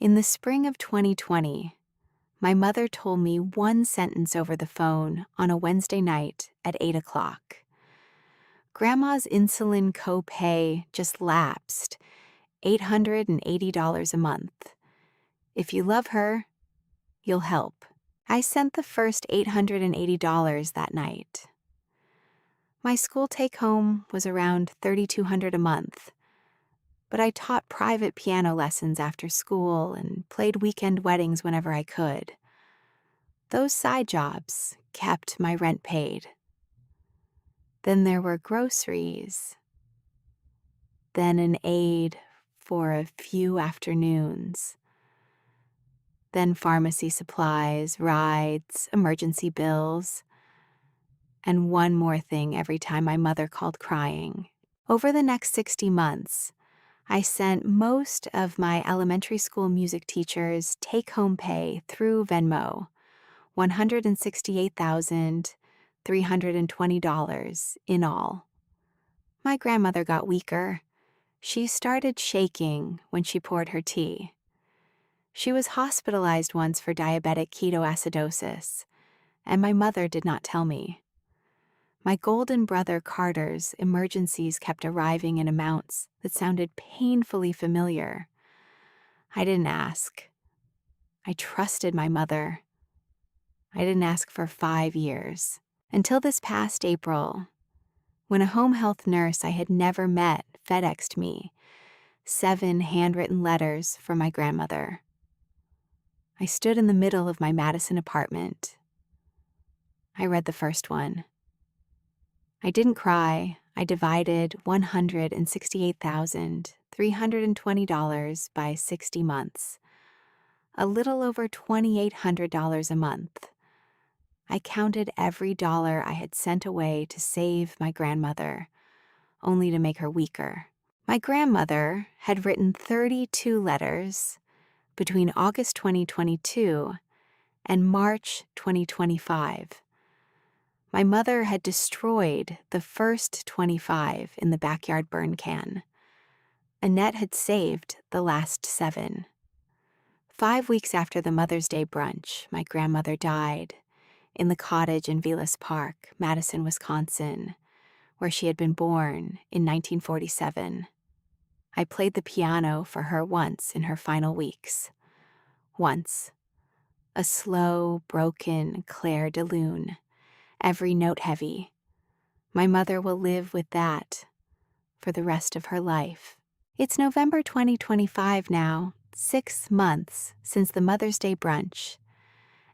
In the spring of 2020, my mother told me one sentence over the phone on a Wednesday night at 8 o'clock. Grandma's insulin copay just lapsed, $880 a month. If you love her, you'll help. I sent the first $880 that night. My school take-home was around $3,200 a month, but I taught private piano lessons after school and played weekend weddings whenever I could. Those side jobs kept my rent paid. Then there were groceries, then an aide for a few afternoons, then pharmacy supplies, rides, emergency bills, and one more thing every time my mother called crying. Over the next 60 months, I sent most of my elementary school music teachers' take-home pay through Venmo, $168,320 in all. My grandmother got weaker. She started shaking when she poured her tea. She was hospitalized once for diabetic ketoacidosis, and my mother did not tell me. My golden brother Carter's emergencies kept arriving in amounts that sounded painfully familiar. I didn't ask. I trusted my mother. I didn't ask for 5 years, until this past April, when a home health nurse I had never met FedExed me 7 handwritten letters from my grandmother. I stood in the middle of my Madison apartment. I read the first one. I didn't cry. I divided $168,320 by 60 months, a little over $2,800 a month. I counted every dollar I had sent away to save my grandmother, only to make her weaker. My grandmother had written 32 letters between August 2022 and March 2025. My mother had destroyed the first 25 in the backyard burn can. Annette had saved the last 7. 5 weeks after the Mother's Day brunch, my grandmother died in the cottage in Vilas Park, Madison, Wisconsin, where she had been born in 1947. I played the piano for her once in her final weeks. Once. A slow, broken Claire de Lune, every note heavy. My mother will live with that for the rest of her life. It's November 2025 now, 6 months since the Mother's Day brunch,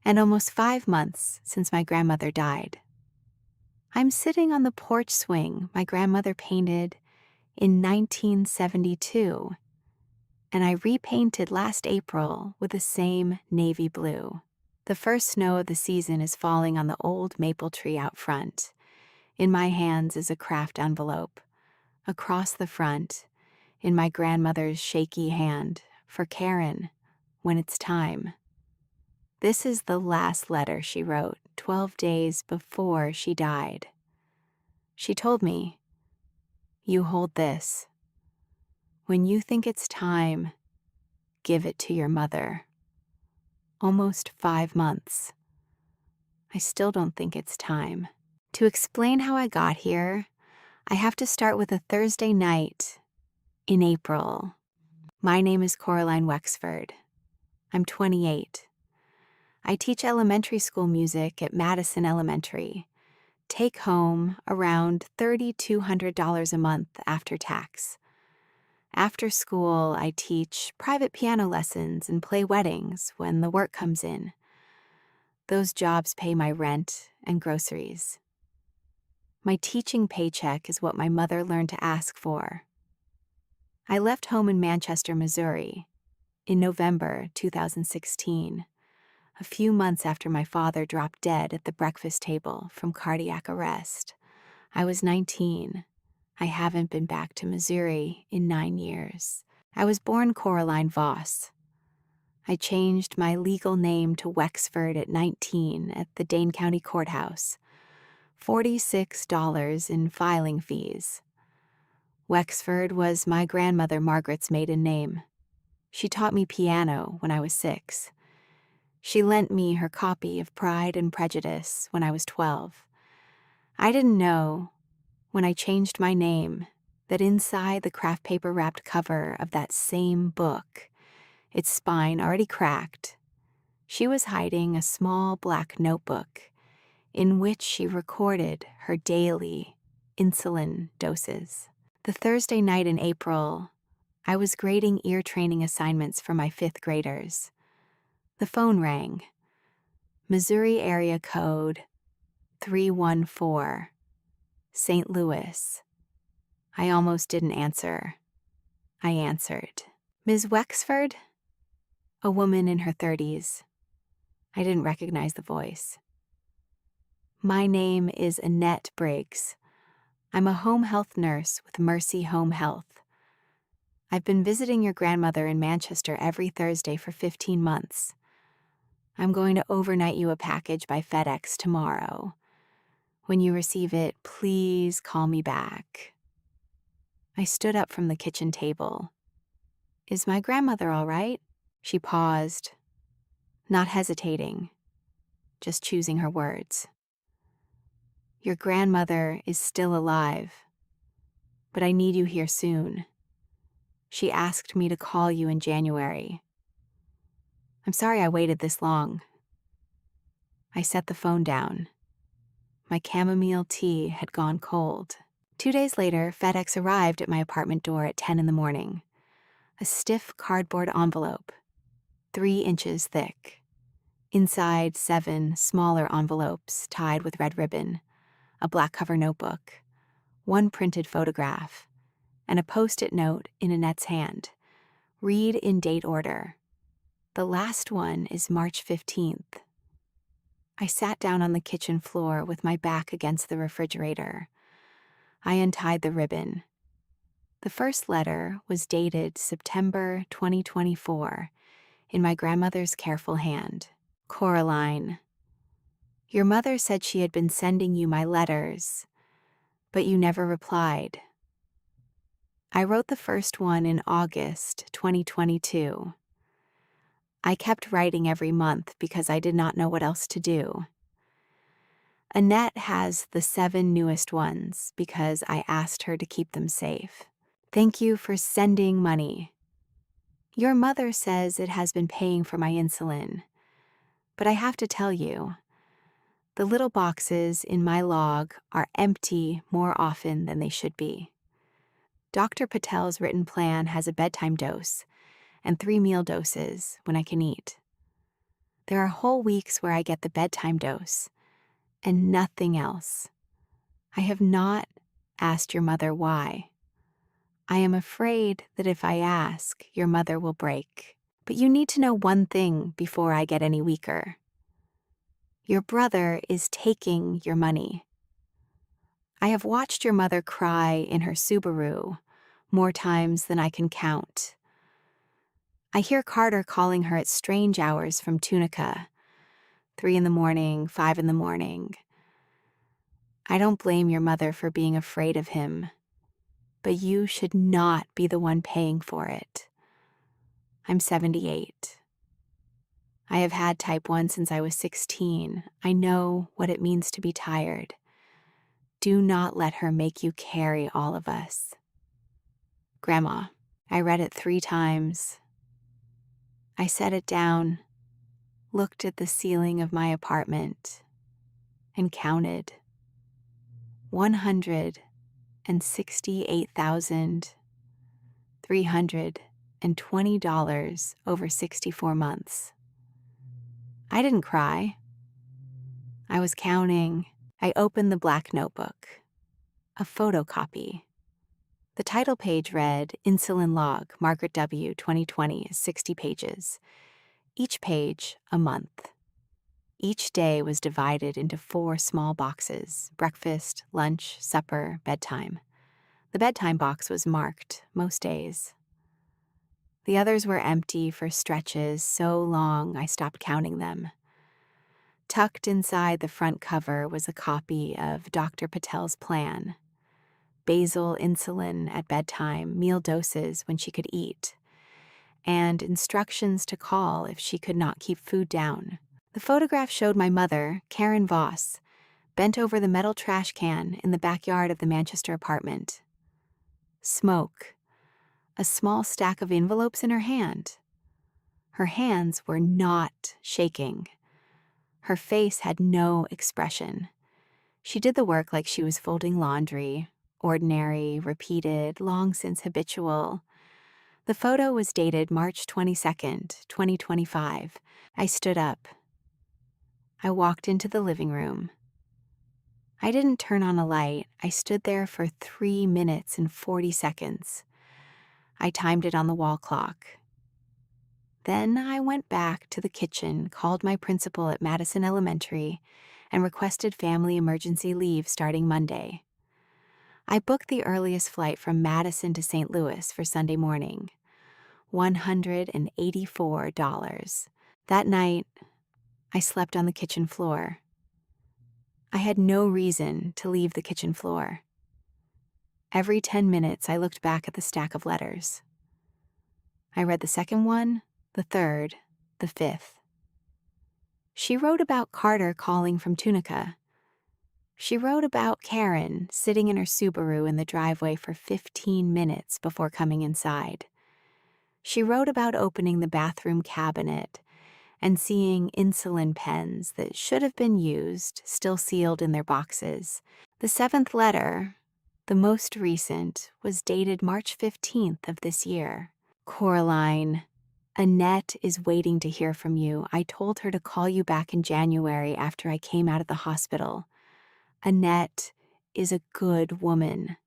and almost 5 months since my grandmother died. I'm sitting on the porch swing my grandmother painted in 1972, and I repainted last April with the same navy blue. The first snow of the season is falling on the old maple tree out front. In my hands is a craft envelope. Across the front, in my grandmother's shaky hand, for Karen, when it's time. This is the last letter she wrote 12 days before she died. She told me, "You hold this. When you think it's time, give it to your mother." Almost 5 months. I still don't think it's time. To explain how I got here, I have to start with a Thursday night in April. My name is Coraline Wexford. I'm 28. I teach elementary school music at Madison Elementary. Take home around $3,200 a month after tax. After school, I teach private piano lessons and play weddings when the work comes in. Those jobs pay my rent and groceries. My teaching paycheck is what my mother learned to ask for. I left home in Manchester, Missouri, in November 2016, a few months after my father dropped dead at the breakfast table from cardiac arrest. I was 19. I haven't been back to Missouri in 9 years. I was born Coraline Voss. I changed my legal name to Wexford at 19 at the Dane County Courthouse. $46 in filing fees. Wexford was my grandmother Margaret's maiden name. She taught me piano when I was 6. She lent me her copy of Pride and Prejudice when I was 12. I didn't know, when I changed my name, that inside the craft paper wrapped cover of that same book, its spine already cracked, she was hiding a small black notebook in which she recorded her daily insulin doses. The Thursday night in April, I was grading ear training assignments for my 5th graders. The phone rang. Missouri area code 314, St. Louis. I almost didn't answer. I answered. Ms. Wexford? A woman in her 30s. I didn't recognize the voice. My name is Annette Briggs. I'm a home health nurse with Mercy Home Health. I've been visiting your grandmother in Manchester every Thursday for 15 months. I'm going to overnight you a package by FedEx tomorrow. When you receive it, please call me back. I stood up from the kitchen table. Is my grandmother all right? She paused, not hesitating, just choosing her words. Your grandmother is still alive, but I need you here soon. She asked me to call you in January. I'm sorry I waited this long. I set the phone down. My chamomile tea had gone cold. 2 days later, FedEx arrived at my apartment door at 10 in the morning. A stiff cardboard envelope, 3 inches thick. Inside 7 smaller envelopes tied with red ribbon, a black cover notebook, 1 printed photograph, and a post-it note in Annette's hand. Read in date order. The last one is March 15th. I sat down on the kitchen floor with my back against the refrigerator. I untied the ribbon. The first letter was dated September 2024 in my grandmother's careful hand. Coraline, your mother said she had been sending you my letters, but you never replied. I wrote the first one in August 2022. I kept writing every month because I did not know what else to do. Annette has the 7 newest ones because I asked her to keep them safe. Thank you for sending money. Your mother says it has been paying for my insulin, but I have to tell you, the little boxes in my log are empty more often than they should be. Dr. Patel's written plan has a bedtime dose and 3 meal doses when I can eat. There are whole weeks where I get the bedtime dose and nothing else. I have not asked your mother why. I am afraid that if I ask, your mother will break. But you need to know one thing before I get any weaker. Your brother is taking your money. I have watched your mother cry in her Subaru more times than I can count. I hear Carter calling her at strange hours from Tunica, 3 in the morning, 5 in the morning. I don't blame your mother for being afraid of him, but you should not be the one paying for it. I'm 78. I have had type 1 since I was 16. I know what it means to be tired. Do not let her make you carry all of us. Grandma, I read it 3 times. I set it down, looked at the ceiling of my apartment, and counted. $168,320 over 64 months. I didn't cry. I was counting. I opened the black notebook. A photocopy. The title page read, Insulin Log, Margaret W., 2020, 60 pages. Each page, a month. Each day was divided into 4 small boxes: breakfast, lunch, supper, bedtime. The bedtime box was marked most days. The others were empty for stretches so long I stopped counting them. Tucked inside the front cover was a copy of Dr. Patel's plan. Basal insulin at bedtime, meal doses when she could eat, and instructions to call if she could not keep food down. The photograph showed my mother, Karen Voss, bent over the metal trash can in the backyard of the Manchester apartment. Smoke. A small stack of envelopes in her hand. Her hands were not shaking. Her face had no expression. She did the work like she was folding laundry, ordinary, repeated, long since habitual. The photo was dated March 22nd, 2025. I stood up. I walked into the living room. I didn't turn on a light. I stood there for 3 minutes and 40 seconds. I timed it on the wall clock. Then I went back to the kitchen, called my principal at Madison Elementary, and requested family emergency leave starting Monday. I booked the earliest flight from Madison to St. Louis for Sunday morning. $184. That night, I slept on the kitchen floor. I had no reason to leave the kitchen floor. Every 10 minutes, I looked back at the stack of letters. I read the second one, the third, the fifth. She wrote about Carter calling from Tunica. She wrote about Karen sitting in her Subaru in the driveway for 15 minutes before coming inside. She wrote about opening the bathroom cabinet and seeing insulin pens that should have been used, still sealed in their boxes. The seventh letter, the most recent, was dated March 15th of this year. Coraline, Annette is waiting to hear from you. I told her to call you back in January after I came out of the hospital. Annette is a good woman.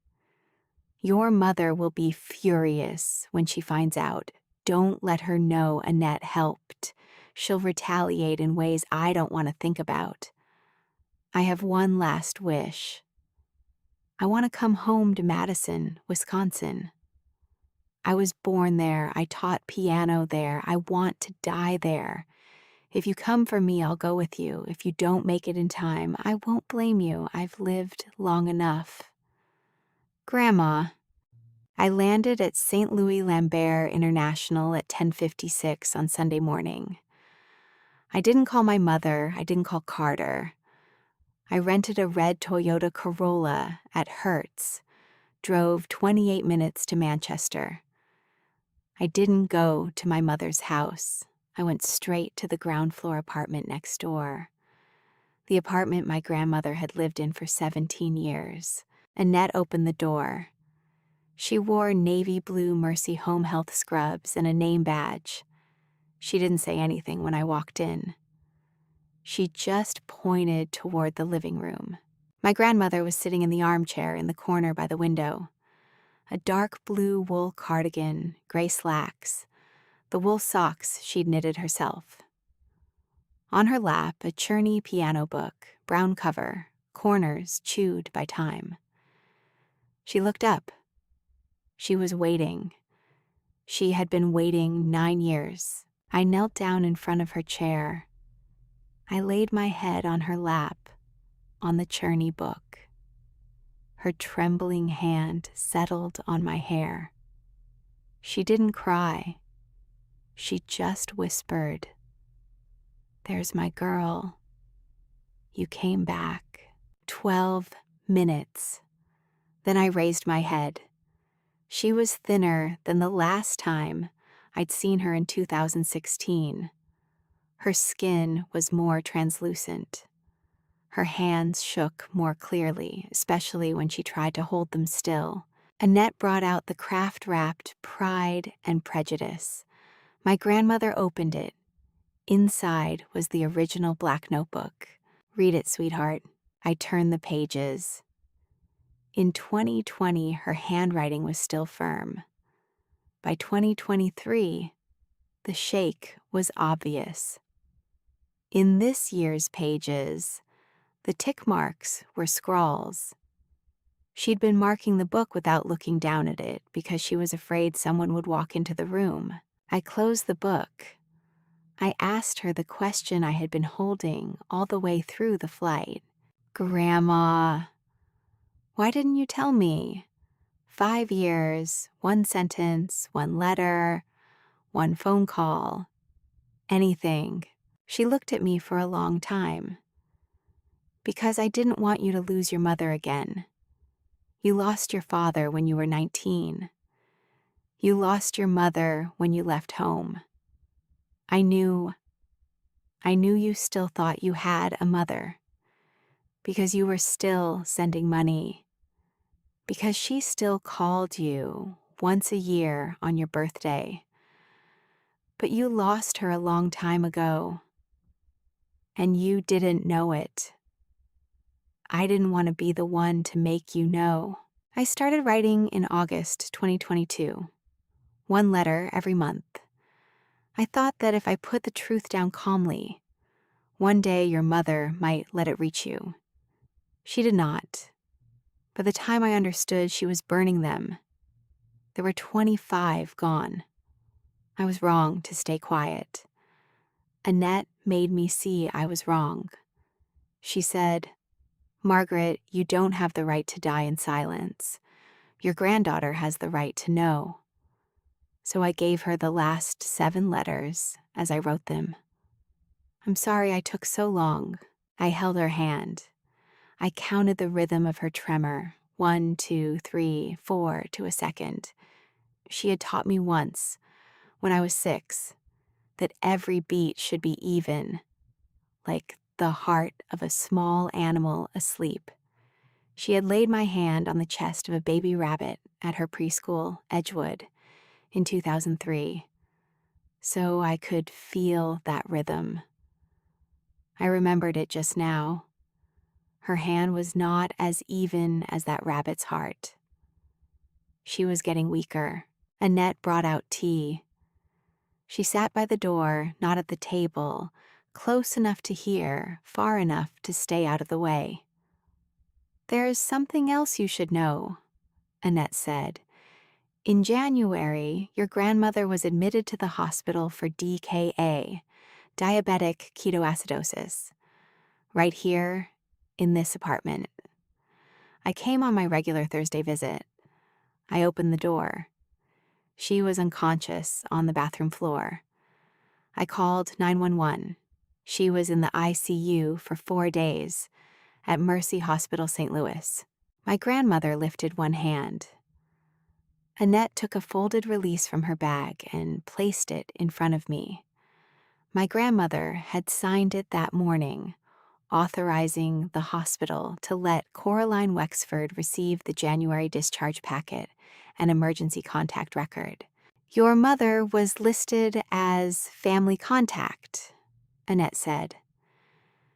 Your mother will be furious when she finds out. Don't let her know Annette helped. She'll retaliate in ways I don't want to think about. I have one last wish. I want to come home to Madison, Wisconsin. I was born there. I taught piano there. I want to die there. If you come for me, I'll go with you. If you don't make it in time, I won't blame you. I've lived long enough. Grandma, I landed at St. Louis Lambert International at 10:56 on Sunday morning. I didn't call my mother. I didn't call Carter. I rented a red Toyota Corolla at Hertz, drove 28 minutes to Manchester. I didn't go to my mother's house. I went straight to the ground floor apartment next door. The apartment my grandmother had lived in for 17 years. Annette opened the door. She wore navy blue Mercy Home Health scrubs and a name badge. She didn't say anything when I walked in. She just pointed toward the living room. My grandmother was sitting in the armchair in the corner by the window. A dark blue wool cardigan, gray slacks, the wool socks she'd knitted herself. On her lap, a churny piano book, brown cover, corners chewed by time. She looked up. She was waiting. She had been waiting 9 years. I knelt down in front of her chair. I laid my head on her lap, on the churny book. Her trembling hand settled on my hair. She didn't cry. She just whispered, "There's my girl. You came back." 12 minutes. Then I raised my head. She was thinner than the last time I'd seen her in 2016. Her skin was more translucent. Her hands shook more clearly, especially when she tried to hold them still. Annette brought out the craft-wrapped Pride and Prejudice. My grandmother opened it. Inside was the original black notebook. "Read it, sweetheart." I turned the pages. In 2020, her handwriting was still firm. By 2023, the shake was obvious. In this year's pages, the tick marks were scrawls. She'd been marking the book without looking down at it because she was afraid someone would walk into the room. I closed the book. I asked her the question I had been holding all the way through the flight. "Grandma, why didn't you tell me? 5 years, 1 sentence, 1 letter. one phone call, anything. She looked at me for a long time. Because I didn't want you to lose your mother again. You lost your father when you were 19. You lost your mother when you left home. I knew you still thought you had a mother. Because you were still sending money. Because she still called you once a year on your birthday. But you lost her a long time ago. And you didn't know it. I didn't want to be the one to make you know. I started writing in August 2022. One letter every month. I thought that if I put the truth down calmly, one day your mother might let it reach you. She did not. By the time I understood she was burning them, there were 25 gone. I was wrong to stay quiet. Annette made me see I was wrong. She said, "Margaret, you don't have the right to die in silence. Your granddaughter has the right to know." So I gave her the last 7 letters as I wrote them. I'm sorry I took so long. I held her hand. I counted the rhythm of her tremor, 1, 2, 3, 4 to a second. She had taught me once, when I was 6, that every beat should be even, like the heart of a small animal asleep. She had laid my hand on the chest of a baby rabbit at her preschool, Edgewood, in 2003, so I could feel that rhythm. I remembered it just now. Her hand was not as even as that rabbit's heart. She was getting weaker. Annette brought out tea. She sat by the door, not at the table, close enough to hear, far enough to stay out of the way. "There's something else you should know," Annette said. "In January, your grandmother was admitted to the hospital for DKA, diabetic ketoacidosis, right here in this apartment. I came on my regular Thursday visit. I opened the door. She was unconscious on the bathroom floor. I called 911. She was in the ICU for 4 days at Mercy Hospital, St. Louis. My grandmother lifted one hand. Annette took a folded release from her bag and placed it in front of me. My grandmother had signed it that morning, authorizing the hospital to let Coraline Wexford receive the January discharge packet and emergency contact record. "Your mother was listed as family contact," Annette said.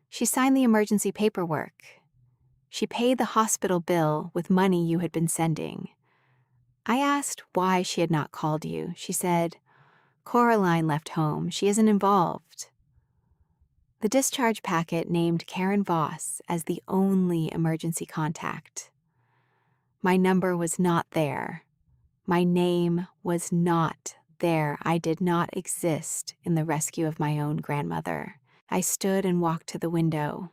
"She signed the emergency paperwork. She paid the hospital bill with money you had been sending." I asked why she had not called you. She said, "Coraline left home. She isn't involved." The discharge packet named Karen Voss as the only emergency contact. My number was not there. My name was not there. I did not exist in the rescue of my own grandmother. I stood and walked to the window.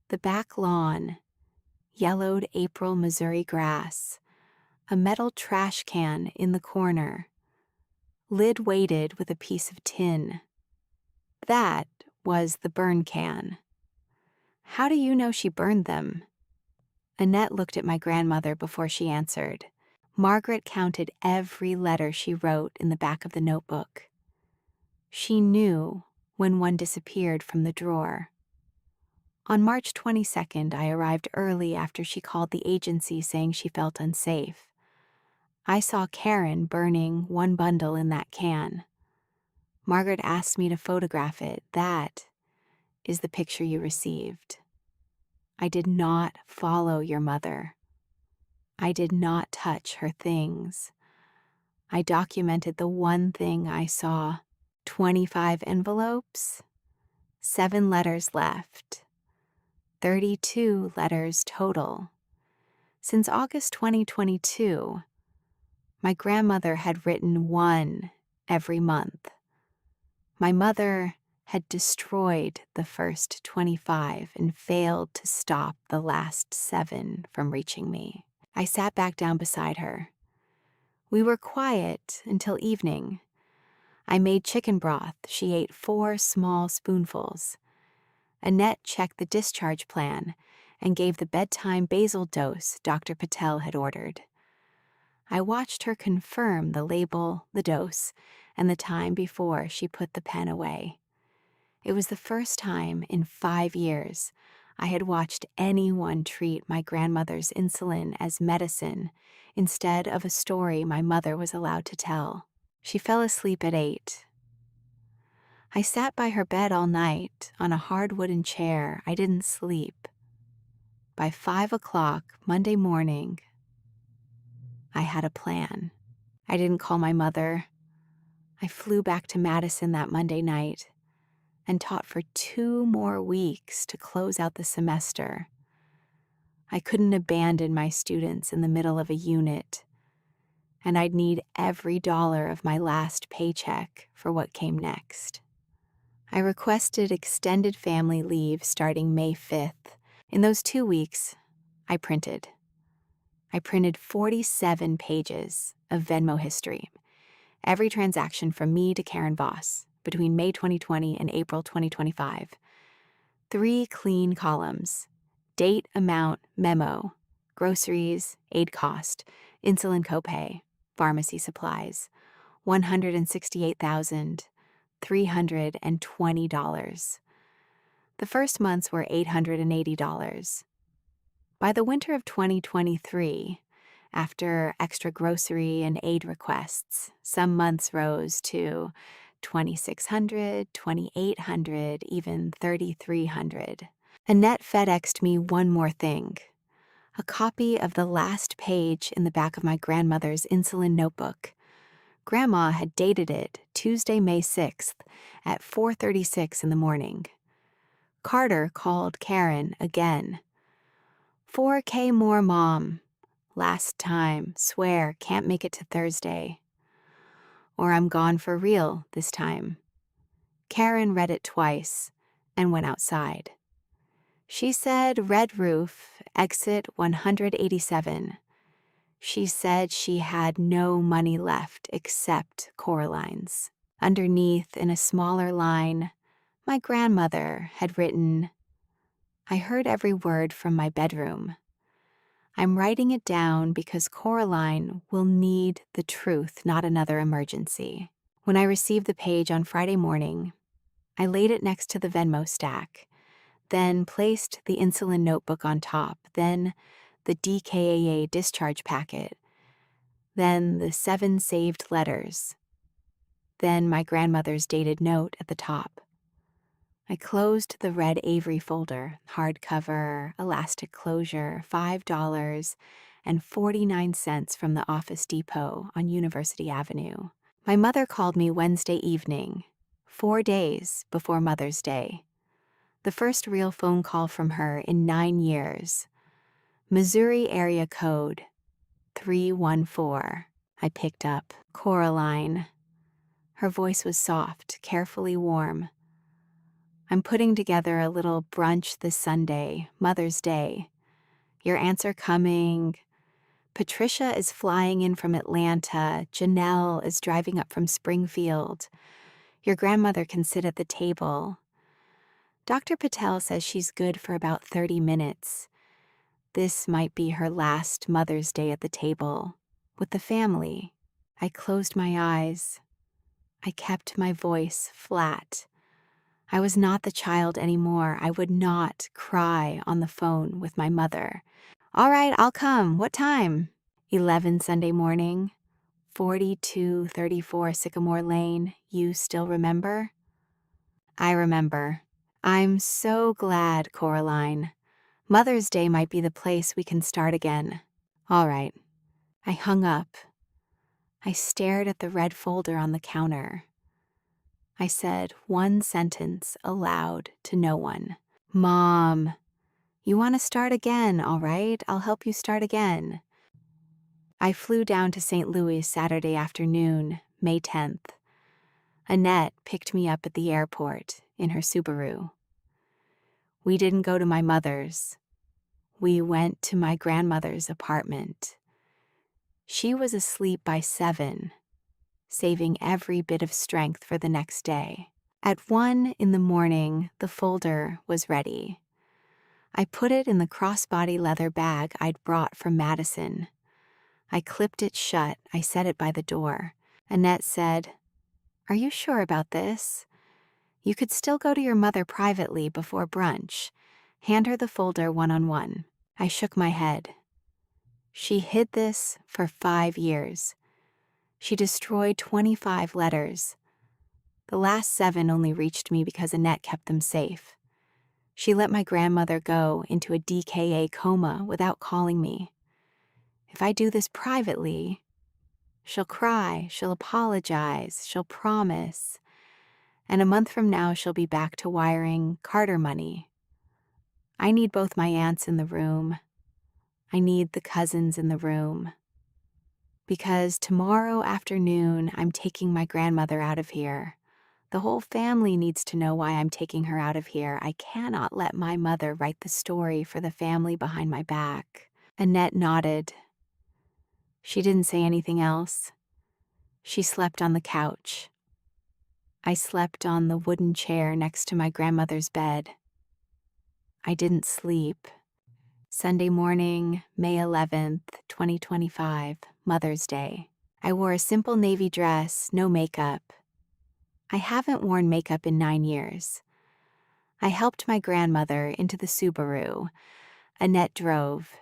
The back lawn, yellowed April Missouri grass, a metal trash can in the corner, lid weighted with a piece of tin. That was the burn can. "How do you know she burned them?" Annette looked at my grandmother before she answered. Margaret counted every letter she wrote in the back of the notebook. She knew when one disappeared from the drawer. On March 22nd, I arrived early after she called the agency saying she felt unsafe. I saw Karen burning one bundle in that can. Margaret asked me to photograph it. That is the picture you received. I did not follow your mother. I did not touch her things. I documented the one thing I saw. 25 envelopes, 7 letters left, 32 letters total. Since August 2022, my grandmother had written 1 every month. My mother had destroyed the first 25 and failed to stop the last 7 from reaching me. I sat back down beside her. We were quiet until evening. I made chicken broth. She ate 4 small spoonfuls. Annette checked the discharge plan and gave the bedtime basal dose Dr. Patel had ordered. I watched her confirm the label, the dose, and the time before she put the pen away. It was the first time in 5 years I had watched anyone treat my grandmother's insulin as medicine instead of a story my mother was allowed to tell. She fell asleep at 8. I sat by her bed all night on a hard wooden chair. I didn't sleep. By 5 o'clock Monday morning, I had a plan. I didn't call my mother. I flew back to Madison that Monday night and taught for 2 more weeks to close out the semester. I couldn't abandon my students in the middle of a unit, and I'd need every dollar of my last paycheck for what came next. I requested extended family leave starting May 5th. In those 2 weeks, I printed. I printed 47 pages of Venmo history, every transaction from me to Karen Voss between May 2020 and April 2025. 3 clean columns: date, amount, memo, groceries, aid cost, insulin copay, pharmacy supplies, $168,320. The first months were $880. By the winter of 2023, after extra grocery and aid requests, some months rose to $2,600, $2,800, even $3,300. Annette FedExed me one more thing: a copy of the last page in the back of my grandmother's insulin notebook. Grandma had dated it Tuesday, May 6th at 4:36 in the morning. Carter called Karen again. "4K more, Mom. Last time, swear, can't make it to Thursday. Or I'm gone for real this time." Karen read it twice and went outside. She said red roof, exit 187. She said she had no money left except Coraline's. Underneath, in a smaller line, my grandmother had written, I heard every word from my bedroom. I'm writing it down because Coraline will need the truth, not another emergency. When I received the page on Friday morning, I laid it next to the Venmo stack, then placed the insulin notebook on top, then the DKAA discharge packet, then the 7 saved letters, then my grandmother's dated note at the top. I closed the red Avery folder, hardcover, elastic closure, $5.49 from the Office Depot on University Avenue. My mother called me Wednesday evening, 4 days before Mother's Day. The first real phone call from her in 9 years. Missouri area code 314. I picked up. Coraline. Her voice was soft, carefully warm. I'm putting together a little brunch this Sunday, Mother's Day. Your aunts are coming. Patricia is flying in from Atlanta. Janelle is driving up from Springfield. Your grandmother can sit at the table. Dr. Patel says she's good for about 30 minutes. This might be her last Mother's Day at the table, with the family. I closed my eyes. I kept my voice flat. I was not the child anymore. I would not cry on the phone with my mother. All right, I'll come. What time? 11 Sunday morning, 4234 Sycamore Lane. You still remember? I remember. I'm so glad, Coraline. Mother's Day might be the place we can start again. All right. I hung up. I stared at the red folder on the counter. I said one sentence aloud to no one. Mom, you want to start again, all right? I'll help you start again. I flew down to St. Louis Saturday afternoon, May 10th. Annette picked me up at the airport in her Subaru. We didn't go to my mother's. We went to my grandmother's apartment. She was asleep by 7. saving every bit of strength for the next day. At 1 in the morning, the folder was ready. I put it in the crossbody leather bag I'd brought from Madison. I clipped it shut. I set it by the door. Annette said, "Are you sure about this? You could still go to your mother privately before brunch. Hand her the folder one-on-one." I shook my head. She hid this for 5 years. She destroyed 25 letters. The last 7 only reached me because Annette kept them safe. She let my grandmother go into a DKA coma without calling me. If I do this privately, she'll cry, she'll apologize, she'll promise, and a month from now she'll be back to wiring Carter money. I need both my aunts in the room. I need the cousins in the room. Because tomorrow afternoon I'm taking my grandmother out of here. The whole family needs to know why I'm taking her out of here. I cannot let my mother write the story for the family behind my back. Annette nodded. She didn't say anything else. She slept on the couch. I slept on the wooden chair next to my grandmother's bed. I didn't sleep. Sunday morning, May 11th, 2025, Mother's Day. I wore a simple navy dress, no makeup. I haven't worn makeup in 9 years. I helped my grandmother into the Subaru. Annette drove,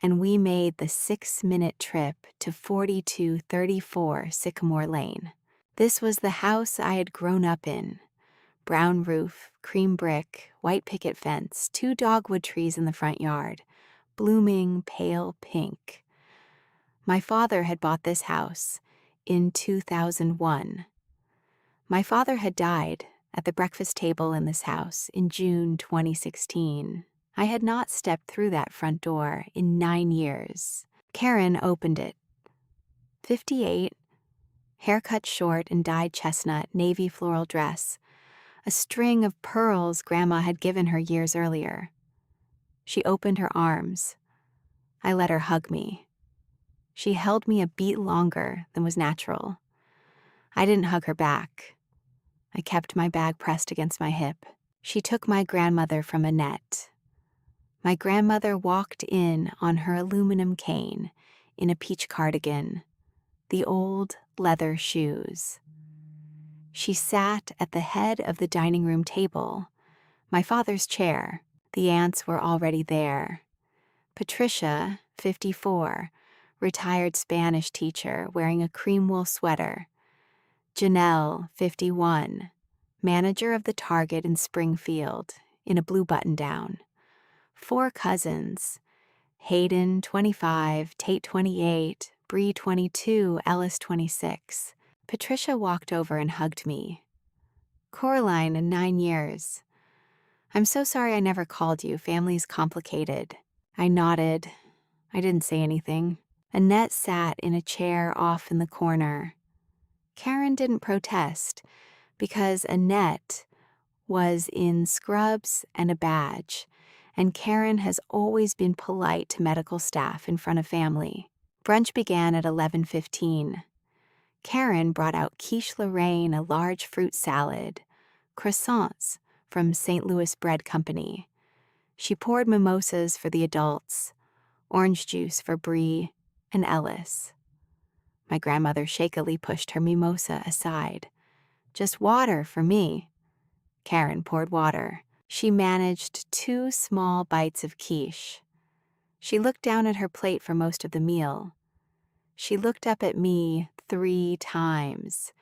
and we made the 6-minute trip to 4234 Sycamore Lane. This was the house I had grown up in. Brown roof, cream brick, white picket fence, 2 dogwood trees in the front yard, blooming pale pink. My father had bought this house in 2001. My father had died at the breakfast table in this house in June 2016. I had not stepped through that front door in 9 years. Karen opened it. 58, haircut short and dyed chestnut, navy floral dress, a string of pearls Grandma had given her years earlier. She opened her arms. I let her hug me. She held me a beat longer than was natural. I didn't hug her back. I kept my bag pressed against my hip. She took my grandmother from Annette. My grandmother walked in on her aluminum cane, in a peach cardigan, the old leather shoes. She sat at the head of the dining room table, my father's chair. The aunts were already there. Patricia, 54, retired Spanish teacher wearing a cream wool sweater. Janelle, 51, manager of the Target in Springfield, in a blue button-down. 4 cousins, Hayden, 25, Tate, 28, Bree, 22, Ellis, 26. Patricia walked over and hugged me. "Coraline, in 9 years. I'm so sorry I never called you. Family's complicated." I nodded. I didn't say anything. Annette sat in a chair off in the corner. Karen didn't protest because Annette was in scrubs and a badge, and Karen has always been polite to medical staff in front of family. Brunch began at 11:15. Karen brought out quiche Lorraine, a large fruit salad, croissants from St. Louis Bread Company. She poured mimosas for the adults, orange juice for Bree and Ellis. My grandmother shakily pushed her mimosa aside. "Just water for me." Karen poured water. She managed 2 small bites of quiche. She looked down at her plate for most of the meal. She looked up at me 3 times,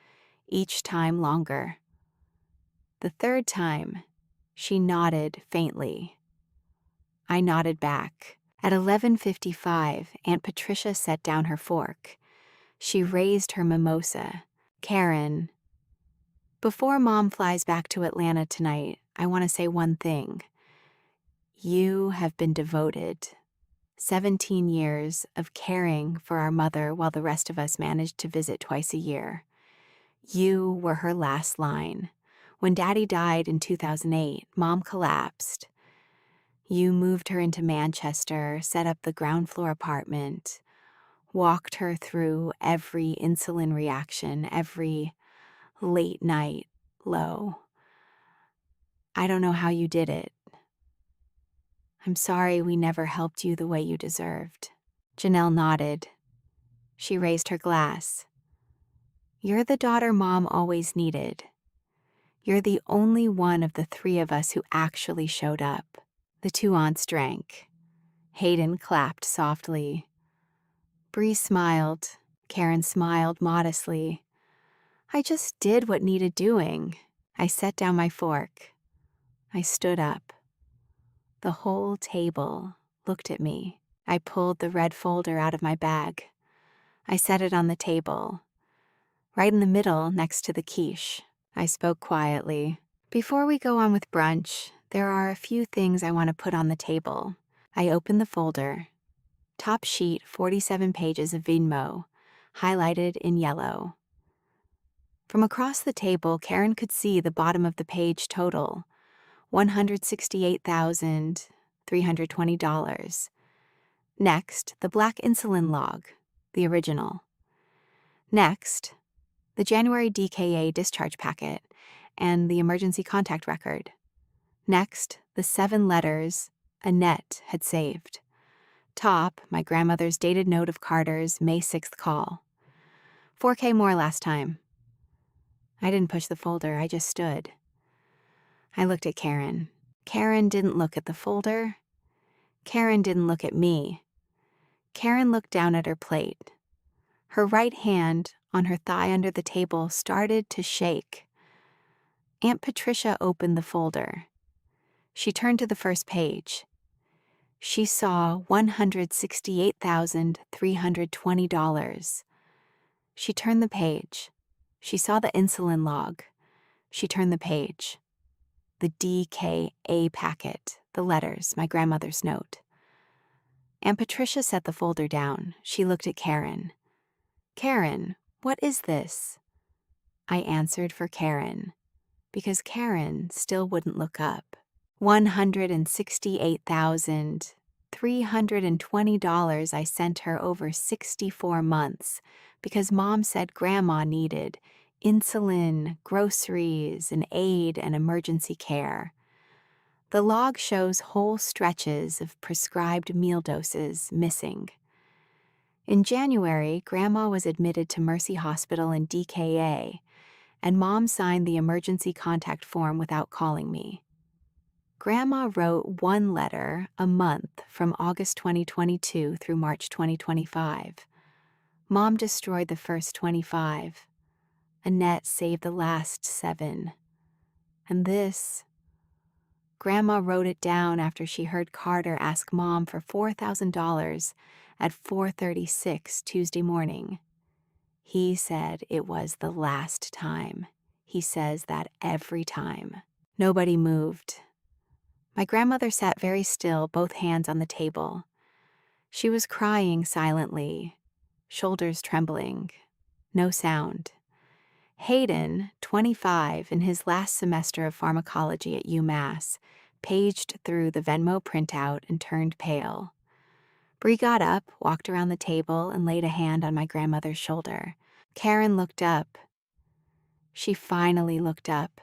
each time longer. The 3rd time, she nodded faintly. I nodded back. At 11:55, Aunt Patricia set down her fork. She raised her mimosa. "Karen, before Mom flies back to Atlanta tonight, I want to say one thing. You have been devoted. 17 years of caring for our mother while the rest of us managed to visit twice a year. You were her last line. When Daddy died in 2008, Mom collapsed. You moved her into Manchester, set up the ground floor apartment, walked her through every insulin reaction, every late night low. I don't know how you did it. I'm sorry we never helped you the way you deserved. Janelle nodded. She raised her glass. You're the daughter Mom always needed. You're the only one of the three of us who actually showed up. The two aunts drank. Hayden clapped softly. Bree smiled. Karen smiled modestly. I just did what needed doing. I set down my fork. I stood up. The whole table looked at me. I pulled the red folder out of my bag. I set it on the table, right in the middle next to the quiche. I spoke quietly. Before we go on with brunch, there are a few things I want to put on the table. I opened the folder. Top sheet, 47 pages of Venmo, highlighted in yellow. From across the table, Karen could see the bottom of the page total, $168,320. Next, the black insulin log, the original. Next, the January DKA discharge packet and the emergency contact record. Next, the 7 letters Annette had saved. Top, my grandmother's dated note of Carter's May 6th call. $4K more last time. I didn't push the folder, I just stood. I looked at Karen. Karen didn't look at the folder. Karen didn't look at me. Karen looked down at her plate. Her right hand on her thigh under the table started to shake. Aunt Patricia opened the folder. She turned to the first page. She saw $168,320. She turned the page. She saw the insulin log. She turned the page. The DKA packet, the letters, my grandmother's note. Aunt Patricia set the folder down. She looked at Karen. Karen, what is this? I answered for Karen, because Karen still wouldn't look up. $168,320 I sent her over 64 months because Mom said Grandma needed insulin, groceries, and aid and emergency care. The log shows whole stretches of prescribed meal doses missing. In January, Grandma was admitted to Mercy Hospital in DKA, and Mom signed the emergency contact form without calling me. Grandma wrote 1 letter a month from August 2022 through March 2025. Mom destroyed the first 25. Annette saved the last 7. And this, Grandma wrote it down after she heard Carter ask Mom for $4,000 at 4:36 Tuesday morning. He said it was the last time. He says that every time. Nobody moved. My grandmother sat very still, both hands on the table. She was crying silently, shoulders trembling, no sound. Hayden, 25, in his last semester of pharmacology at UMass, paged through the Venmo printout and turned pale. Bree got up, walked around the table, and laid a hand on my grandmother's shoulder. Karen looked up. She finally looked up.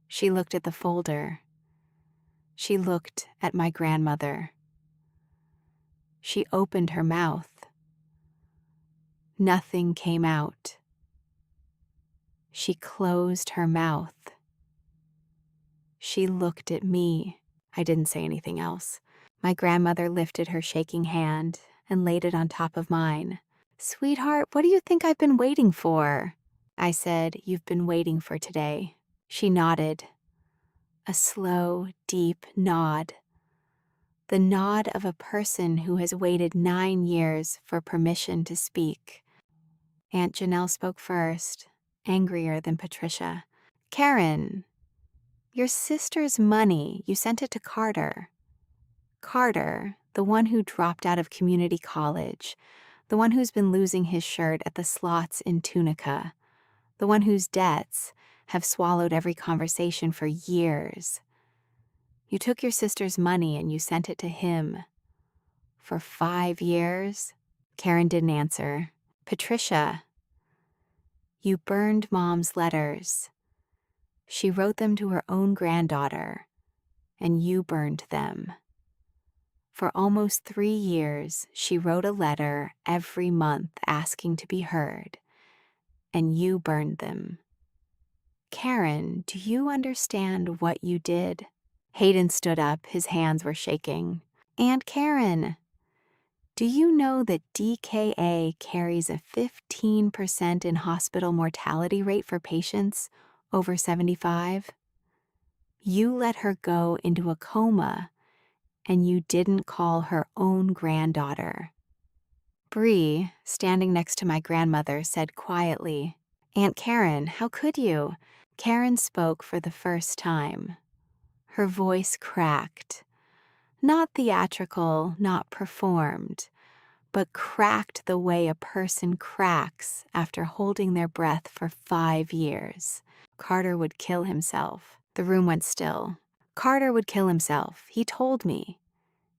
She looked at the folder. She looked at my grandmother. She opened her mouth. Nothing came out. She closed her mouth. She looked at me. I didn't say anything else. My grandmother lifted her shaking hand and laid it on top of mine. Sweetheart, what do you think I've been waiting for? I said, you've been waiting for today. She nodded. A slow, deep nod. The nod of a person who has waited 9 years for permission to speak. Aunt Janelle spoke first, angrier than Patricia. Karen, your sister's money, you sent it to Carter. Carter, the one who dropped out of community college, the one who's been losing his shirt at the slots in Tunica, the one whose debts have swallowed every conversation for years. You took your sister's money and you sent it to him. For 5 years? Karen didn't answer. Patricia, you burned Mom's letters. She wrote them to her own granddaughter, and you burned them. For almost 3 years, she wrote a letter every month asking to be heard, and you burned them. Karen, do you understand what you did? Hayden stood up, his hands were shaking. Aunt Karen, do you know that DKA carries a 15% in hospital mortality rate for patients over 75? You let her go into a coma, and you didn't call her own granddaughter. Bree, standing next to my grandmother, said quietly, Aunt Karen, how could you? Karen spoke for the first time. Her voice cracked. Not theatrical, not performed, but cracked the way a person cracks after holding their breath for 5 years. Carter would kill himself. The room went still. Carter would kill himself. He told me.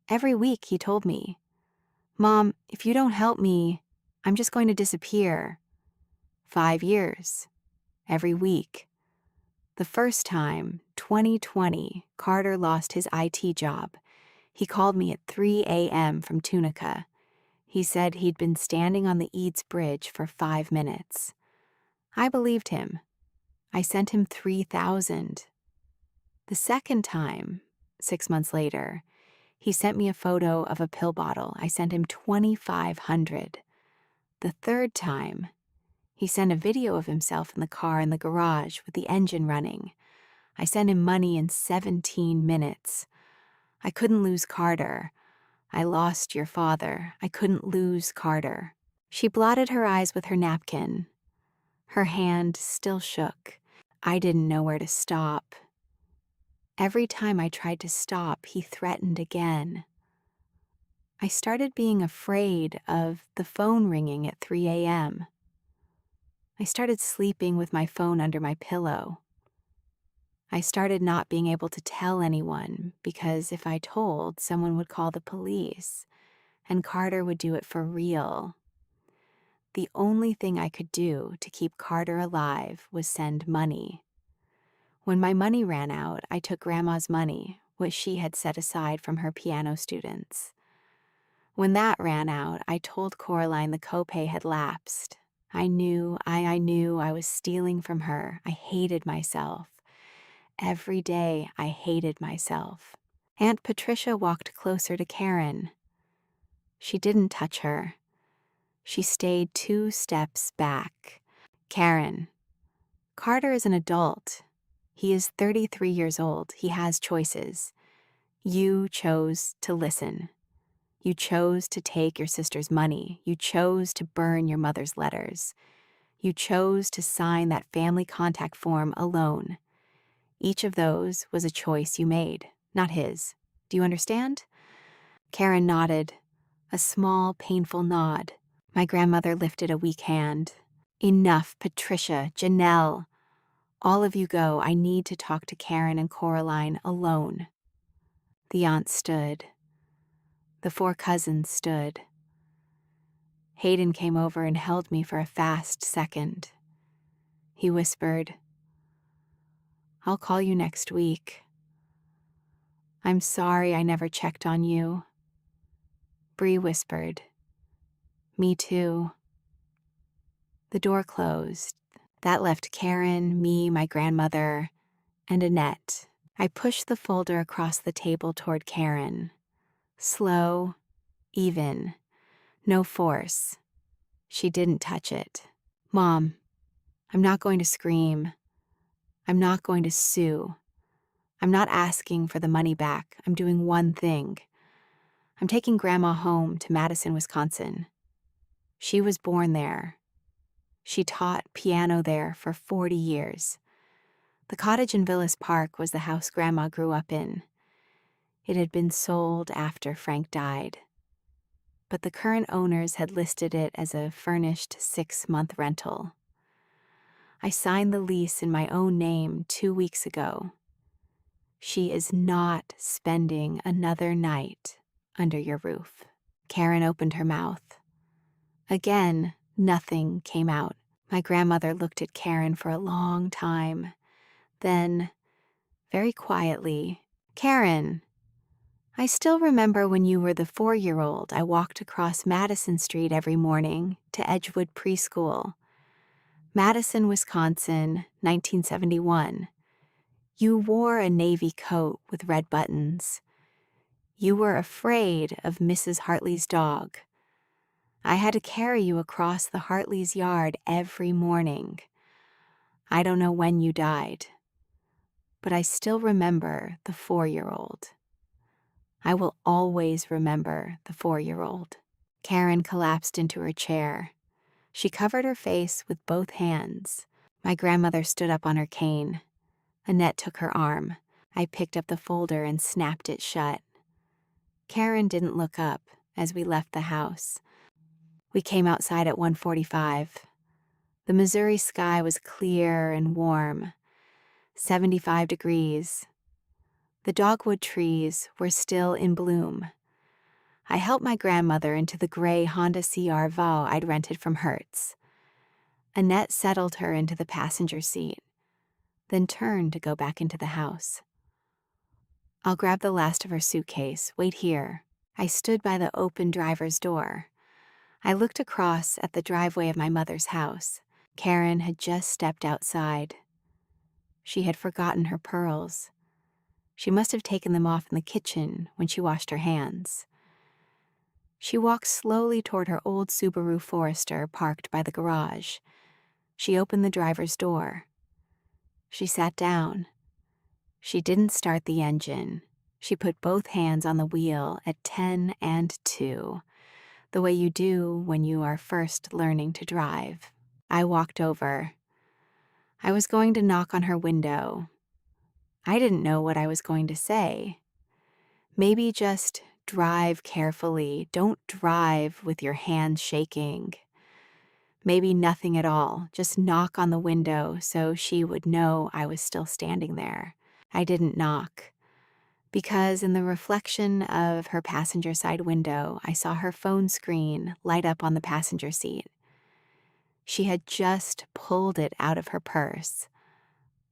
Every week he told me, Mom, if you don't help me, I'm just going to disappear. 5 years. Every week. The first time, 2020, Carter lost his IT job. He called me at 3 a.m. from Tunica. He said he'd been standing on the Eads Bridge for 5 minutes. I believed him. I sent him $3,000. The second time, 6 months later, he sent me a photo of a pill bottle. I sent him $2,500. The third time, he sent a video of himself in the car in the garage with the engine running. I sent him money in 17 minutes. I couldn't lose Carter. I lost your father. I couldn't lose Carter. She blotted her eyes with her napkin. Her hand still shook. I didn't know where to stop. Every time I tried to stop, he threatened again. I started being afraid of the phone ringing at 3 a.m. I started sleeping with my phone under my pillow. I started not being able to tell anyone because if I told, someone would call the police, and Carter would do it for real. The only thing I could do to keep Carter alive was send money. When my money ran out, I took Grandma's money, what she had set aside from her piano students. When that ran out, I told Coraline the copay had lapsed. I knew I was stealing from her. I hated myself. Every day I hated myself. Aunt Patricia walked closer to Karen. She didn't touch her. She stayed 2 steps back. Karen, Carter is an adult. He is 33 years old. He has choices. You chose to listen. You chose to take your sister's money. You chose to burn your mother's letters. You chose to sign that family contact form alone. Each of those was a choice you made, not his. Do you understand? Karen nodded, a small, painful nod. My grandmother lifted a weak hand. Enough, Patricia, Janelle. All of you go. I need to talk to Karen and Coraline alone. The aunts stood. The 4 cousins stood. Hayden came over and held me for a fast second. He whispered, I'll call you next week. I'm sorry I never checked on you. Bree whispered, Me too. The door closed. That left Karen, me, my grandmother, and Annette. I pushed the folder across the table toward Karen. Slow, even, no force. She didn't touch it. Mom, I'm not going to scream. I'm not going to sue. I'm not asking for the money back. I'm doing one thing. I'm taking Grandma home to Madison, Wisconsin. She was born there. She taught piano there for 40 years. The cottage in Villas Park was the house Grandma grew up in. It had been sold after Frank died, but the current owners had listed it as a furnished 6-month rental. I signed the lease in my own name 2 weeks ago. She is not spending another night under your roof. Karen opened her mouth. Again, nothing came out. My grandmother looked at Karen for a long time. Then, very quietly, "Karen, I still remember when you were the 4-year-old I walked across Madison Street every morning to Edgewood Preschool. Madison, Wisconsin, 1971. You wore a navy coat with red buttons. You were afraid of Mrs. Hartley's dog. I had to carry you across the Hartley's yard every morning. I don't know when you died, but I still remember the 4-year-old. I will always remember the 4-year-old." Karen collapsed into her chair. She covered her face with both hands. My grandmother stood up on her cane. Annette took her arm. I picked up the folder and snapped it shut. Karen didn't look up as we left the house. We came outside at 1:45. The Missouri sky was clear and warm, 75 degrees. The dogwood trees were still in bloom. I helped my grandmother into the gray Honda CR-V I'd rented from Hertz. Annette settled her into the passenger seat, then turned to go back into the house. "I'll grab the last of her suitcase. Wait here." I stood by the open driver's door. I looked across at the driveway of my mother's house. Karen had just stepped outside. She had forgotten her pearls. She must have taken them off in the kitchen when she washed her hands. She walked slowly toward her old Subaru Forester parked by the garage. She opened the driver's door. She sat down. She didn't start the engine. She put both hands on the wheel at 10 and 2, the way you do when you are first learning to drive. I walked over. I was going to knock on her window. I didn't know what I was going to say. Maybe just drive carefully. Don't drive with your hands shaking. Maybe nothing at all. Just knock on the window so she would know I was still standing there. I didn't knock, because in the reflection of her passenger side window, I saw her phone screen light up on the passenger seat. She had just pulled it out of her purse.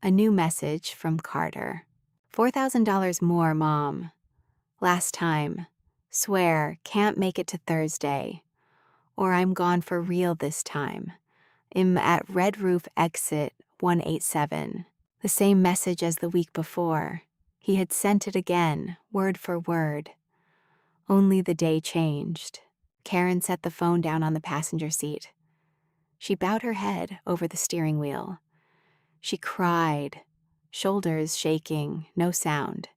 A new message from Carter. $4,000 more, Mom. Last time. Swear, can't make it to Thursday. Or I'm gone for real this time. I'm at Red Roof Exit 187. The same message as the week before. He had sent it again, word for word. Only the day changed. Karen set the phone down on the passenger seat. She bowed her head over the steering wheel. She cried, shoulders shaking, no sound.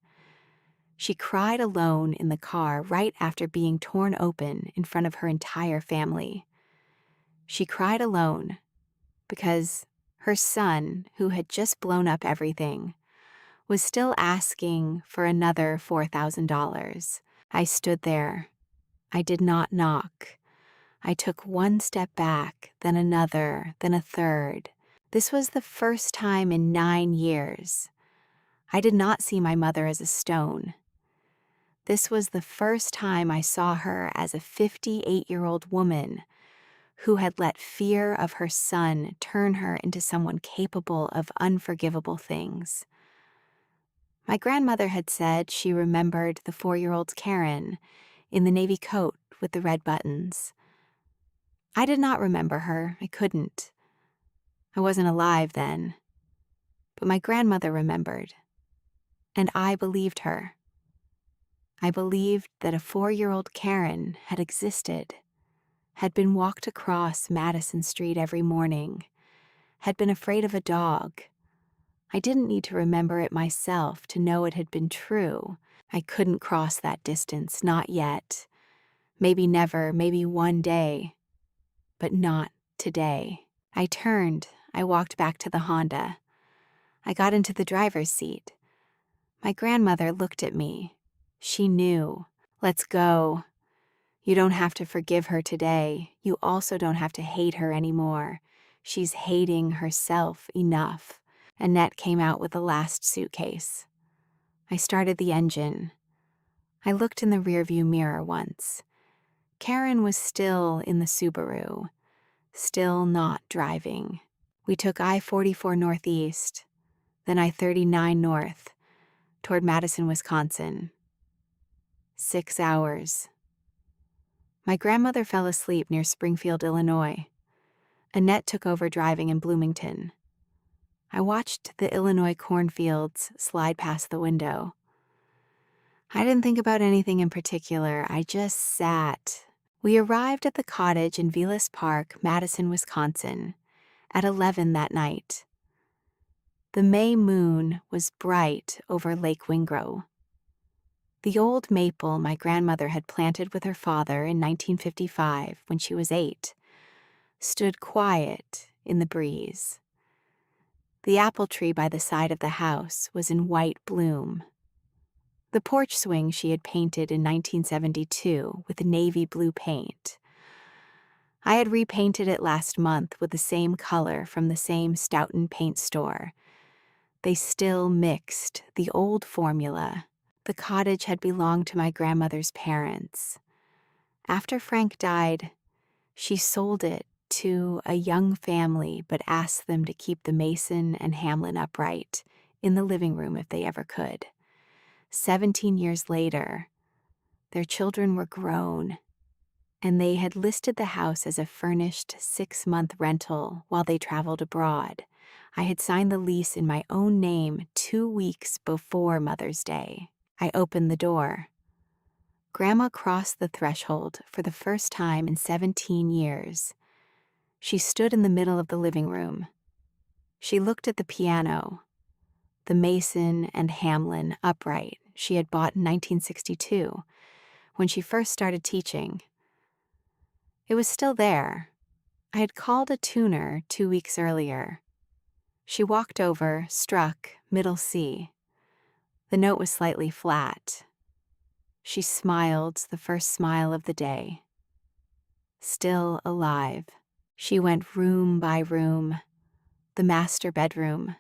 She cried alone in the car right after being torn open in front of her entire family. She cried alone because her son, who had just blown up everything, was still asking for another $4,000. I stood there. I did not knock. I took one step back, then another, then a third. This was the first time in 9 years. I did not see my mother as a stone. This was the first time I saw her as a 58-year-old woman who had let fear of her son turn her into someone capable of unforgivable things. My grandmother had said she remembered the 4-year-old Karen in the navy coat with the red buttons. I did not remember her. I couldn't. I wasn't alive then. But my grandmother remembered. And I believed her. I believed that a 4-year-old Karen had existed, had been walked across Madison Street every morning, had been afraid of a dog. I didn't need to remember it myself to know it had been true. I couldn't cross that distance, not yet. Maybe never, maybe one day. But not today. I turned. I walked back to the Honda. I got into the driver's seat. My grandmother looked at me. She knew. Let's go. You don't have to forgive her today. You also don't have to hate her anymore. She's hating herself enough. Annette came out with the last suitcase. I started the engine. I looked in the rearview mirror once. Karen was still in the Subaru, still not driving. We took I-44 northeast, then I-39 north, toward Madison, Wisconsin. 6 hours. My grandmother fell asleep near Springfield, Illinois. Annette took over driving in Bloomington. I watched the Illinois cornfields slide past the window. I didn't think about anything in particular. I just sat. We arrived at the cottage in Vilas Park, Madison, Wisconsin, at 11 that night. The May moon was bright over Lake Wingrow. The old maple my grandmother had planted with her father in 1955 when she was 8 stood quiet in the breeze. The apple tree by the side of the house was in white bloom. The porch swing she had painted in 1972 with navy blue paint. I had repainted it last month with the same color from the same Stoughton paint store. They still mixed the old formula. The cottage had belonged to my grandmother's parents. After Frank died, she sold it to a young family but asked them to keep the Mason and Hamlin upright in the living room if they ever could. 17 years later, their children were grown, and they had listed the house as a furnished 6-month rental while they traveled abroad. I had signed the lease in my own name 2 weeks before Mother's Day. I opened the door. Grandma crossed the threshold for the first time in 17 years. She stood in the middle of the living room. She looked at the piano, the Mason and Hamlin upright she had bought in 1962 when she first started teaching. It was still there. I had called a tuner 2 weeks earlier. She walked over, struck middle C. The note was slightly flat. She smiled the first smile of the day. Still alive. She went room by room. The master bedroom.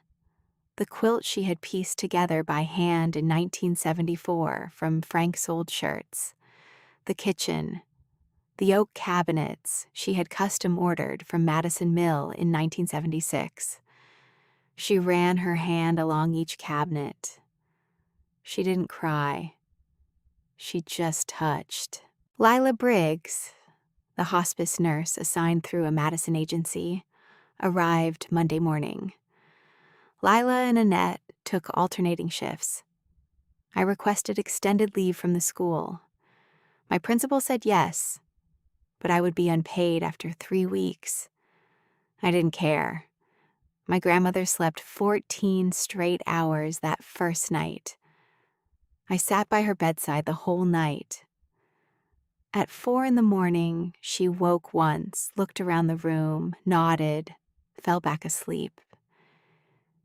The quilt she had pieced together by hand in 1974 from Frank's old shirts. The kitchen. The oak cabinets she had custom ordered from Madison Mill in 1976. She ran her hand along each cabinet. She didn't cry. She just touched. Lila Briggs, the hospice nurse assigned through a Madison agency, arrived Monday morning. Lila and Annette took alternating shifts. I requested extended leave from the school. My principal said yes, but I would be unpaid after 3 weeks. I didn't care. My grandmother slept 14 straight hours that first night. I sat by her bedside the whole night. At 4 a.m, she woke once, looked around the room, nodded, fell back asleep.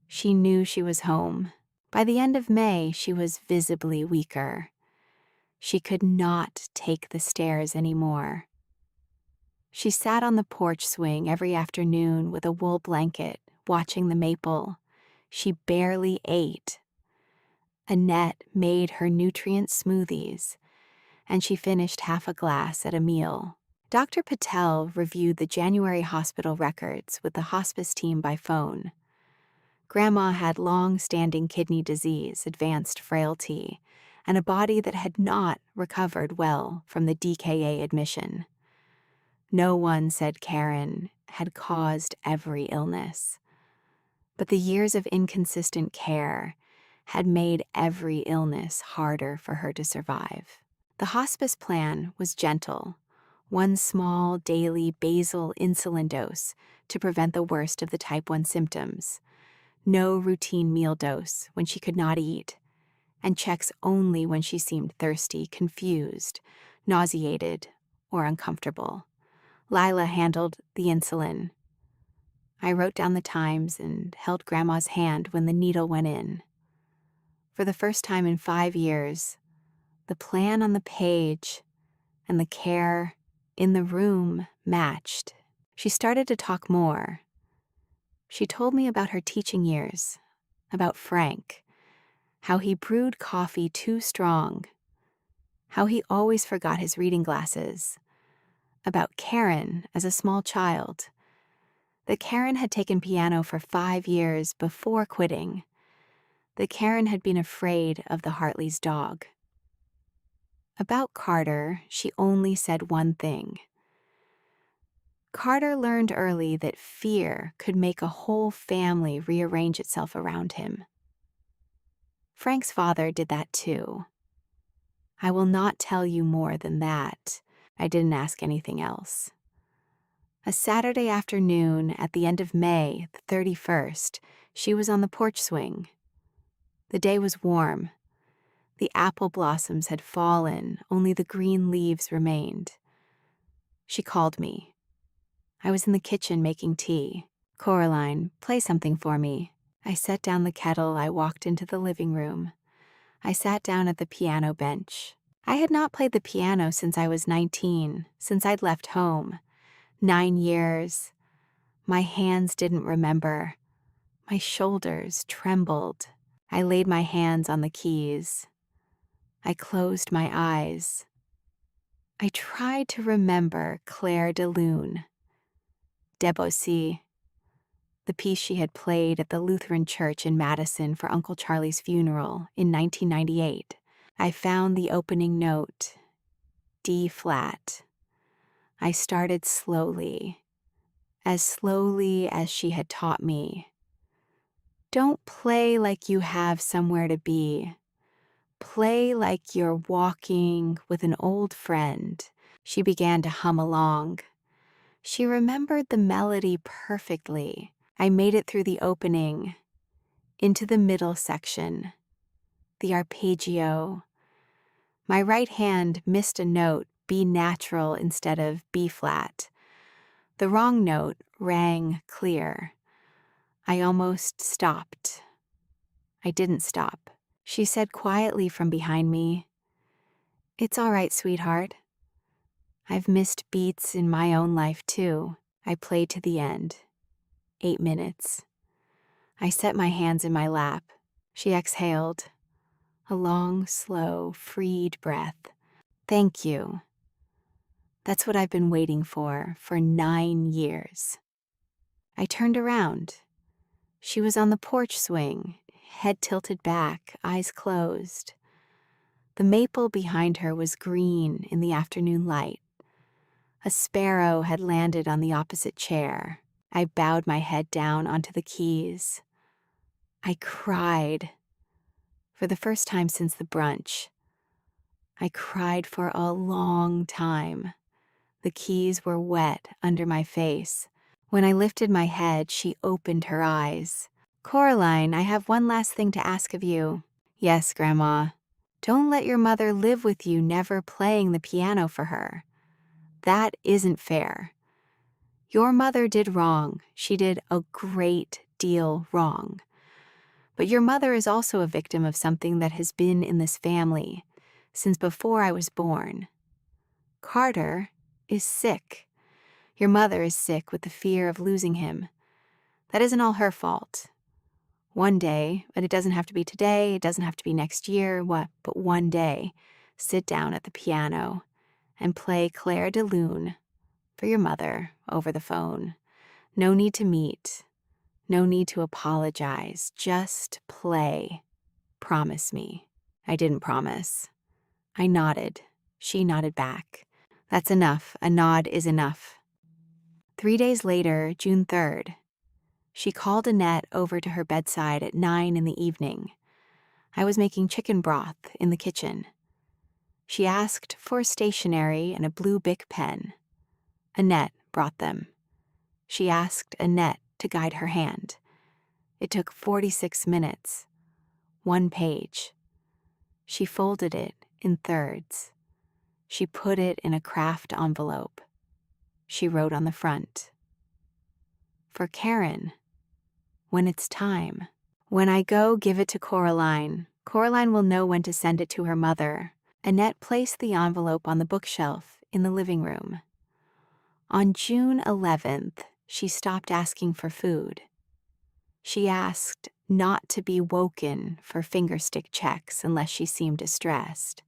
She knew she was home. By the end of May, she was visibly weaker. She could not take the stairs anymore. She sat on the porch swing every afternoon with a wool blanket, watching the maple. She barely ate. Annette made her nutrient smoothies, and she finished half a glass at a meal. Dr. Patel reviewed the January hospital records with the hospice team by phone. Grandma had long-standing kidney disease, advanced frailty, and a body that had not recovered well from the DKA admission. No one, said Karen, had caused every illness. But the years of inconsistent care had made every illness harder for her to survive. The hospice plan was gentle, one small daily basal insulin dose to prevent the worst of the type 1 symptoms, no routine meal dose when she could not eat, and checks only when she seemed thirsty, confused, nauseated, or uncomfortable. Lila handled the insulin. I wrote down the times and held Grandma's hand when the needle went in. For the first time in 5 years, the plan on the page and the care in the room matched. She started to talk more. She told me about her teaching years, about Frank, how he brewed coffee too strong, how he always forgot his reading glasses, about Karen as a small child. The Karen had taken piano for 5 years before quitting. The Karen had been afraid of the Hartley's dog. About Carter, she only said one thing. Carter learned early that fear could make a whole family rearrange itself around him. Frank's father did that too. I will not tell you more than that. I didn't ask anything else. A Saturday afternoon at the end of May, the 31st, she was on the porch swing. The day was warm. The apple blossoms had fallen, only the green leaves remained. She called me. I was in the kitchen making tea. "Coraline, play something for me." I set down the kettle. I walked into the living room. I sat down at the piano bench. I had not played the piano since I was 19, since I'd left home. 9 years. My hands didn't remember. My shoulders trembled. I laid my hands on the keys. I closed my eyes. I tried to remember Claire de Lune, Debussy, the piece she had played at the Lutheran church in Madison for Uncle Charlie's funeral in 1998. I found the opening note, D flat. I started slowly as she had taught me. Don't play like you have somewhere to be. Play like you're walking with an old friend. She began to hum along. She remembered the melody perfectly. I made it through the opening, into the middle section, the arpeggio. My right hand missed a note, B natural instead of B flat. The wrong note rang clear. I almost stopped. I didn't stop. She said quietly from behind me, "It's all right, sweetheart. I've missed beats in my own life too." I played to the end. 8 minutes. I set my hands in my lap. She exhaled. A long, slow, freed breath. "Thank you. That's what I've been waiting for 9 years." I turned around. She was on the porch swing, head tilted back, eyes closed. The maple behind her was green in the afternoon light. A sparrow had landed on the opposite chair. I bowed my head down onto the keys. I cried. For the first time since the brunch. I cried for a long time. The keys were wet under my face. When I lifted my head, she opened her eyes. "Coraline, I have one last thing to ask of you." "Yes, Grandma." "Don't let your mother live with you never playing the piano for her. That isn't fair. Your mother did wrong. She did a great deal wrong. But your mother is also a victim of something that has been in this family since before I was born. Carter is sick. Your mother is sick with the fear of losing him. That isn't all her fault. One day, but it doesn't have to be today, it doesn't have to be next year, but one day, sit down at the piano and play Claire de Lune for your mother over the phone. No need to meet. No need to apologize. Just play. Promise me." I didn't promise. I nodded. She nodded back. That's enough. A nod is enough. 3 days later, June 3rd, she called Annette over to her bedside at 9 in the evening. I was making chicken broth in the kitchen. She asked for stationery and a blue Bic pen. Annette brought them. She asked Annette to guide her hand. It took 46 minutes. 1 page. She folded it in thirds. She put it in a craft envelope. She wrote on the front, "For Karen, when it's time. When I go, give it to Coraline. Coraline will know when to send it to her mother." Annette placed the envelope on the bookshelf in the living room. On June 11th, she stopped asking for food. She asked not to be woken for fingerstick checks unless she seemed distressed.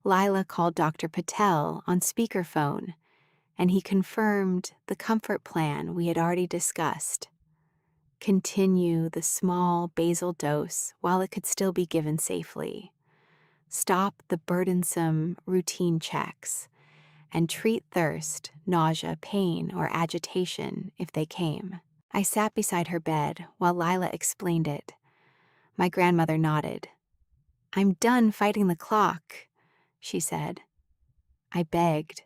Lila called Dr. Patel on speakerphone. and he confirmed the comfort plan we had already discussed. Continue the small basal dose while it could still be given safely. Stop the burdensome routine checks, and treat thirst, nausea, pain, or agitation if they came. I sat beside her bed while Lila explained it. My grandmother nodded. "I'm done fighting the clock," she said. I begged.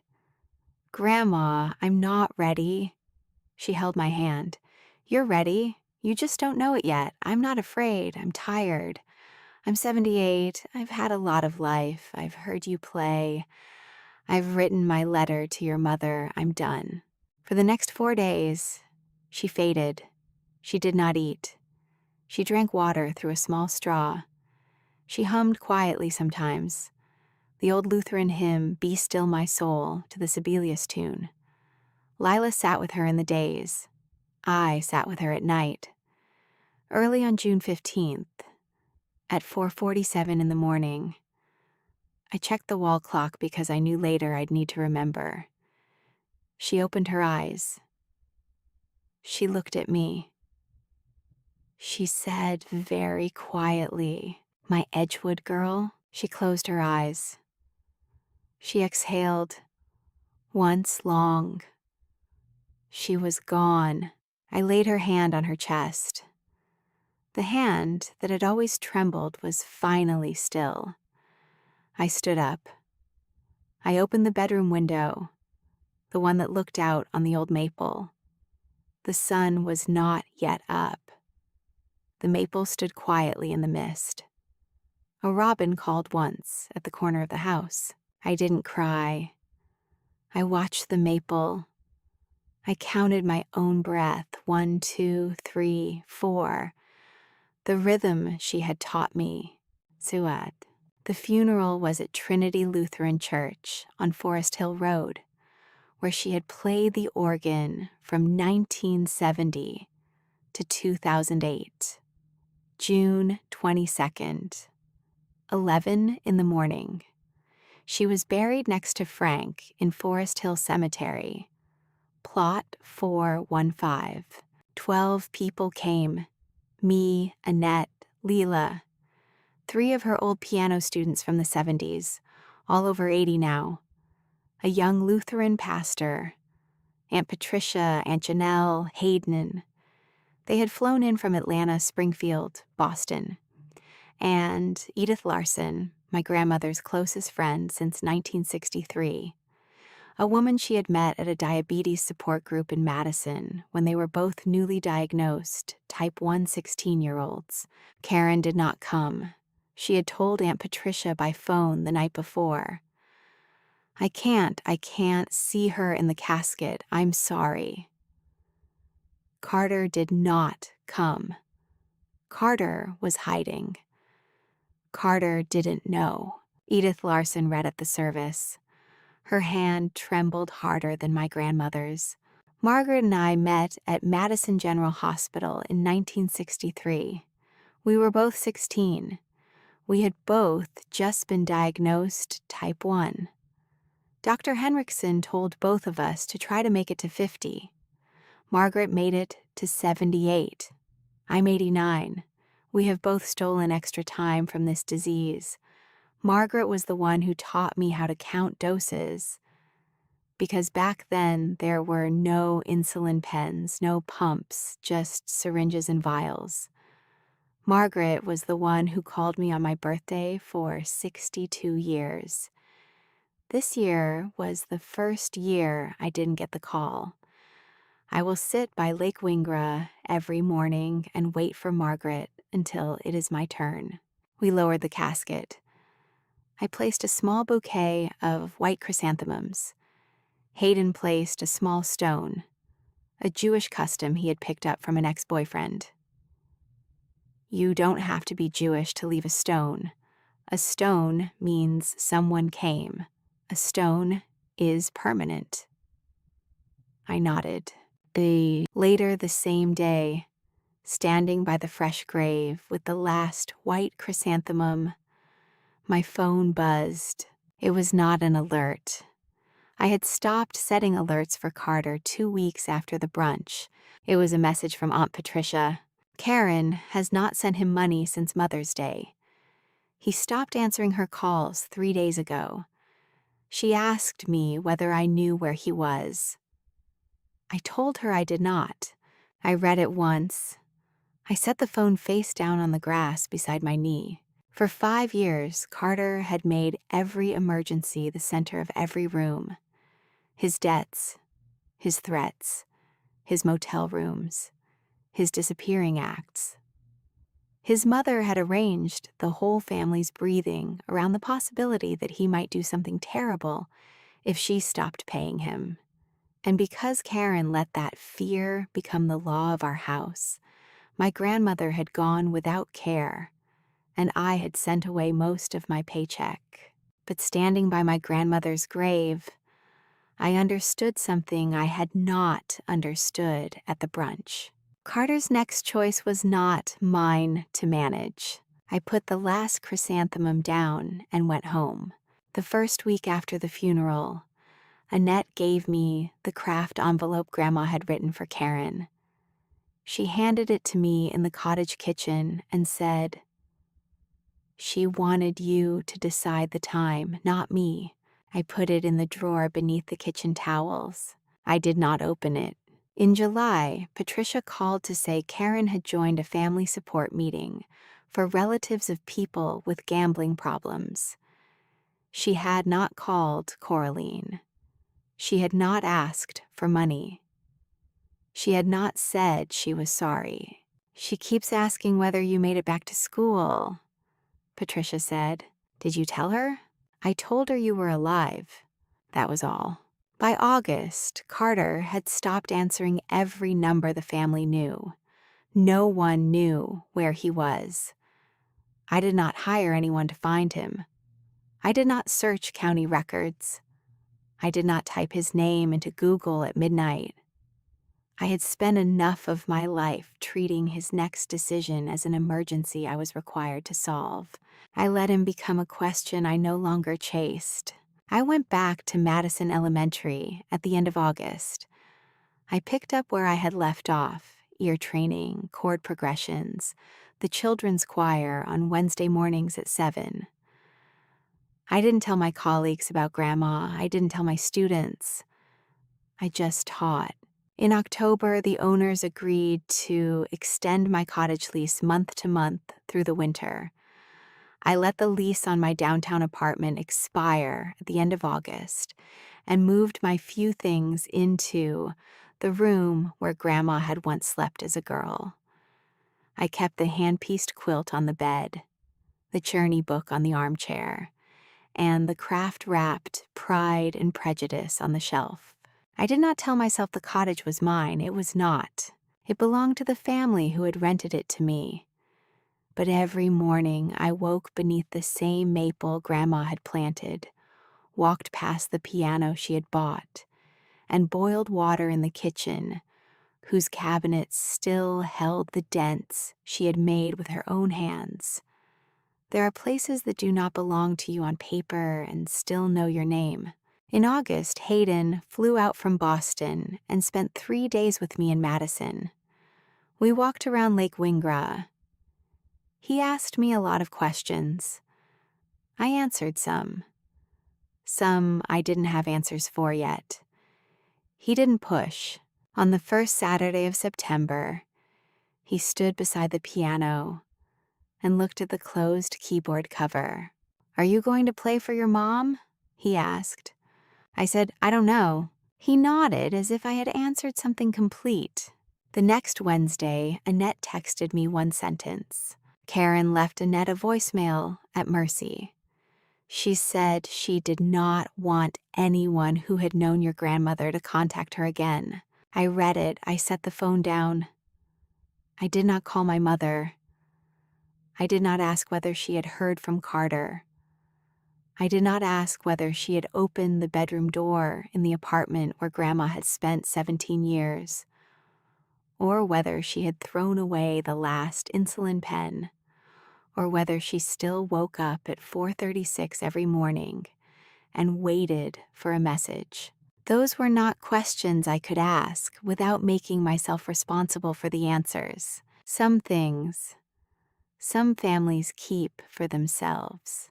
"Grandma, I'm not ready." She held my hand. "You're ready. You just don't know it yet. I'm not afraid. I'm tired. I'm 78. I've had a lot of life. I've heard you play. I've written my letter to your mother. I'm done." For the next 4 days, she faded. She did not eat. She drank water through a small straw. She hummed quietly sometimes, the old Lutheran hymn, "Be Still My Soul," to the Sibelius tune. Lila sat with her in the days. I sat with her at night. Early on June 15th, at 4:47 in the morning, I checked the wall clock because I knew later I'd need to remember. She opened her eyes. She looked at me. She said very quietly, "My Edgewood girl." She closed her eyes. She exhaled once long. She was gone. I laid her hand on her chest. The hand that had always trembled was finally still. I stood up. I opened the bedroom window, the one that looked out on the old maple. The sun was not yet up. The maple stood quietly in the mist. A robin called once at the corner of the house. I didn't cry. I watched the maple. I counted my own breath, 1, 2, 3, 4. The rhythm she had taught me, Suad. The funeral was at Trinity Lutheran Church on Forest Hill Road, where she had played the organ from 1970 to 2008. June 22nd, 11 in the morning. She was buried next to Frank in Forest Hill Cemetery. Plot 415. 12 people came. Me, Annette, Leela. 3 of her old piano students from the 70s, all over 80 now. A young Lutheran pastor. Aunt Patricia, Aunt Janelle, Hayden. They had flown in from Atlanta, Springfield, Boston. And Edith Larson, my grandmother's closest friend since 1963. A woman she had met at a diabetes support group in Madison when they were both newly diagnosed type 1 16-year-olds. Karen did not come. She had told Aunt Patricia by phone the night before. I can't see her in the casket. I'm sorry." Carter did not come. Carter was hiding. Carter didn't know. Edith Larson read at the service. Her hand trembled harder than my grandmother's. Margaret and I met at Madison General Hospital in 1963. We were both 16. We had both just been diagnosed type 1. Dr. Henriksen told both of us to try to make it to 50. Margaret made it to 78. I'm 89. We have both stolen extra time from this disease. Margaret was the one who taught me how to count doses. Because back then there were no insulin pens, no pumps, just syringes and vials. Margaret was the one who called me on my birthday for 62 years. This year was the first year I didn't get the call. I will sit by Lake Wingra every morning and wait for Margaret until it is my turn. We lowered the casket. I placed a small bouquet of white chrysanthemums. Hayden placed a small stone, a Jewish custom he had picked up from an ex-boyfriend. You don't have to be Jewish to leave a stone. A stone means someone came. A stone is permanent. I nodded. Later the same day, standing by the fresh grave with the last white chrysanthemum, my phone buzzed. It was not an alert. I had stopped setting alerts for Carter 2 weeks after the brunch. It was a message from Aunt Patricia. Karen has not sent him money since Mother's Day. He stopped answering her calls 3 days ago. She asked me whether I knew where he was. I told her I did not. I read it once. I set the phone face down on the grass beside my knee. For 5 years, Carter had made every emergency the center of every room. His debts, his threats, his motel rooms, his disappearing acts. His mother had arranged the whole family's breathing around the possibility that he might do something terrible if she stopped paying him. And because Karen let that fear become the law of our house, my grandmother had gone without care, and I had sent away most of my paycheck. But standing by my grandmother's grave, I understood something I had not understood at the brunch. Carter's next choice was not mine to manage. I put the last chrysanthemum down and went home. The first week after the funeral, Annette gave me the craft envelope Grandma had written for Karen. She handed it to me in the cottage kitchen and said, "She wanted you to decide the time, not me." I put it in the drawer beneath the kitchen towels. I did not open it. In July, Patricia called to say Karen had joined a family support meeting for relatives of people with gambling problems. She had not called Coraline. She had not asked for money. She had not said she was sorry. "She keeps asking whether you made it back to school," Patricia said. "Did you tell her?" "I told her you were alive." That was all. By August, Carter had stopped answering every number the family knew. No one knew where he was. I did not hire anyone to find him. I did not search county records. I did not type his name into Google at midnight. I had spent enough of my life treating his next decision as an emergency I was required to solve. I let him become a question I no longer chased. I went back to Madison Elementary at the end of August. I picked up where I had left off: ear training, chord progressions, the children's choir on Wednesday mornings at 7. I didn't tell my colleagues about Grandma. I didn't tell my students. I just taught. In October, the owners agreed to extend my cottage lease month to month through the winter. I let the lease on my downtown apartment expire at the end of August and moved my few things into the room where Grandma had once slept as a girl. I kept the hand-pieced quilt on the bed, the Cherney book on the armchair, and the craft-wrapped Pride and Prejudice on the shelf. I did not tell myself the cottage was mine. It was not. It belonged to the family who had rented it to me. But every morning I woke beneath the same maple Grandma had planted, walked past the piano she had bought, and boiled water in the kitchen, whose cabinets still held the dents she had made with her own hands. There are places that do not belong to you on paper and still know your name. In August, Hayden flew out from Boston and spent 3 days with me in Madison. We walked around Lake Wingra. He asked me a lot of questions. I answered some. Some I didn't have answers for yet. He didn't push. On the first Saturday of September, he stood beside the piano and looked at the closed keyboard cover. "Are you going to play for your mom?" he asked. I said, "I don't know." He nodded as if I had answered something complete. The next Wednesday, Annette texted me one sentence. Karen left Annette a voicemail at Mercy. She said she did not want anyone who had known your grandmother to contact her again. I read it. I set the phone down. I did not call my mother. I did not ask whether she had heard from Carter. I did not ask whether she had opened the bedroom door in the apartment where Grandma had spent 17 years, or whether she had thrown away the last insulin pen, or whether she still woke up at 4:36 every morning and waited for a message. Those were not questions I could ask without making myself responsible for the answers. Some things, some families keep for themselves.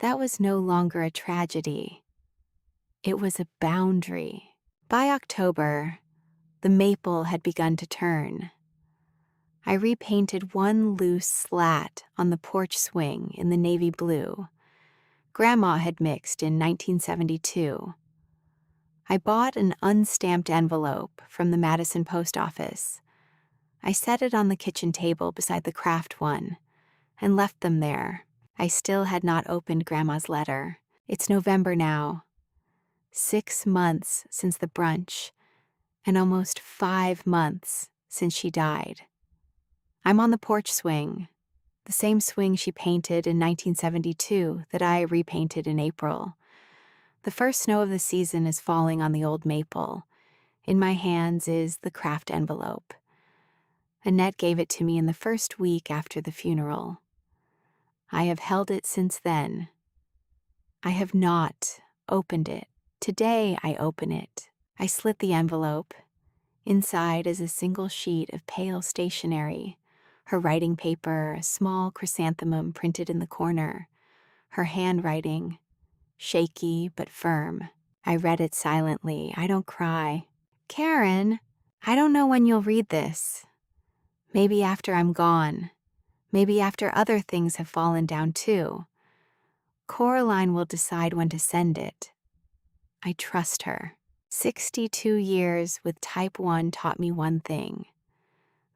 That was no longer a tragedy. It was a boundary. By October, the maple had begun to turn. I repainted one loose slat on the porch swing in the navy blue Grandma had mixed in 1972. I bought an unstamped envelope from the Madison post office. I set it on the kitchen table beside the craft one and left them there. I still had not opened Grandma's letter. It's November now. 6 months since the brunch, and almost 5 months since she died. I'm on the porch swing, the same swing she painted in 1972 that I repainted in April. The first snow of the season is falling on the old maple. In my hands is the craft envelope. Annette gave it to me in the first week after the funeral. I have held it since then. I have not opened it. Today I open it. I slit the envelope. Inside is a single sheet of pale stationery, her writing paper, a small chrysanthemum printed in the corner, her handwriting, shaky but firm. I read it silently. I don't cry. Karen, I don't know when you'll read this. Maybe after I'm gone. Maybe after other things have fallen down too. Coraline will decide when to send it. I trust her. 62 years with type 1 taught me one thing.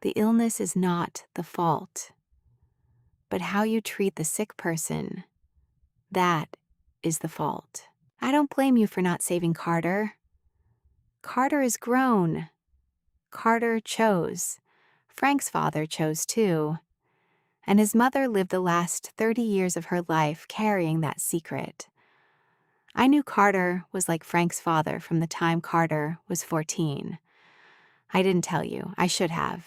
The illness is not the fault, but how you treat the sick person, that is the fault. I don't blame you for not saving Carter. Carter is grown. Carter chose. Frank's father chose too. And his mother lived the last 30 years of her life carrying that secret. I knew Carter was like Frank's father from the time Carter was 14. I didn't tell you. I should have.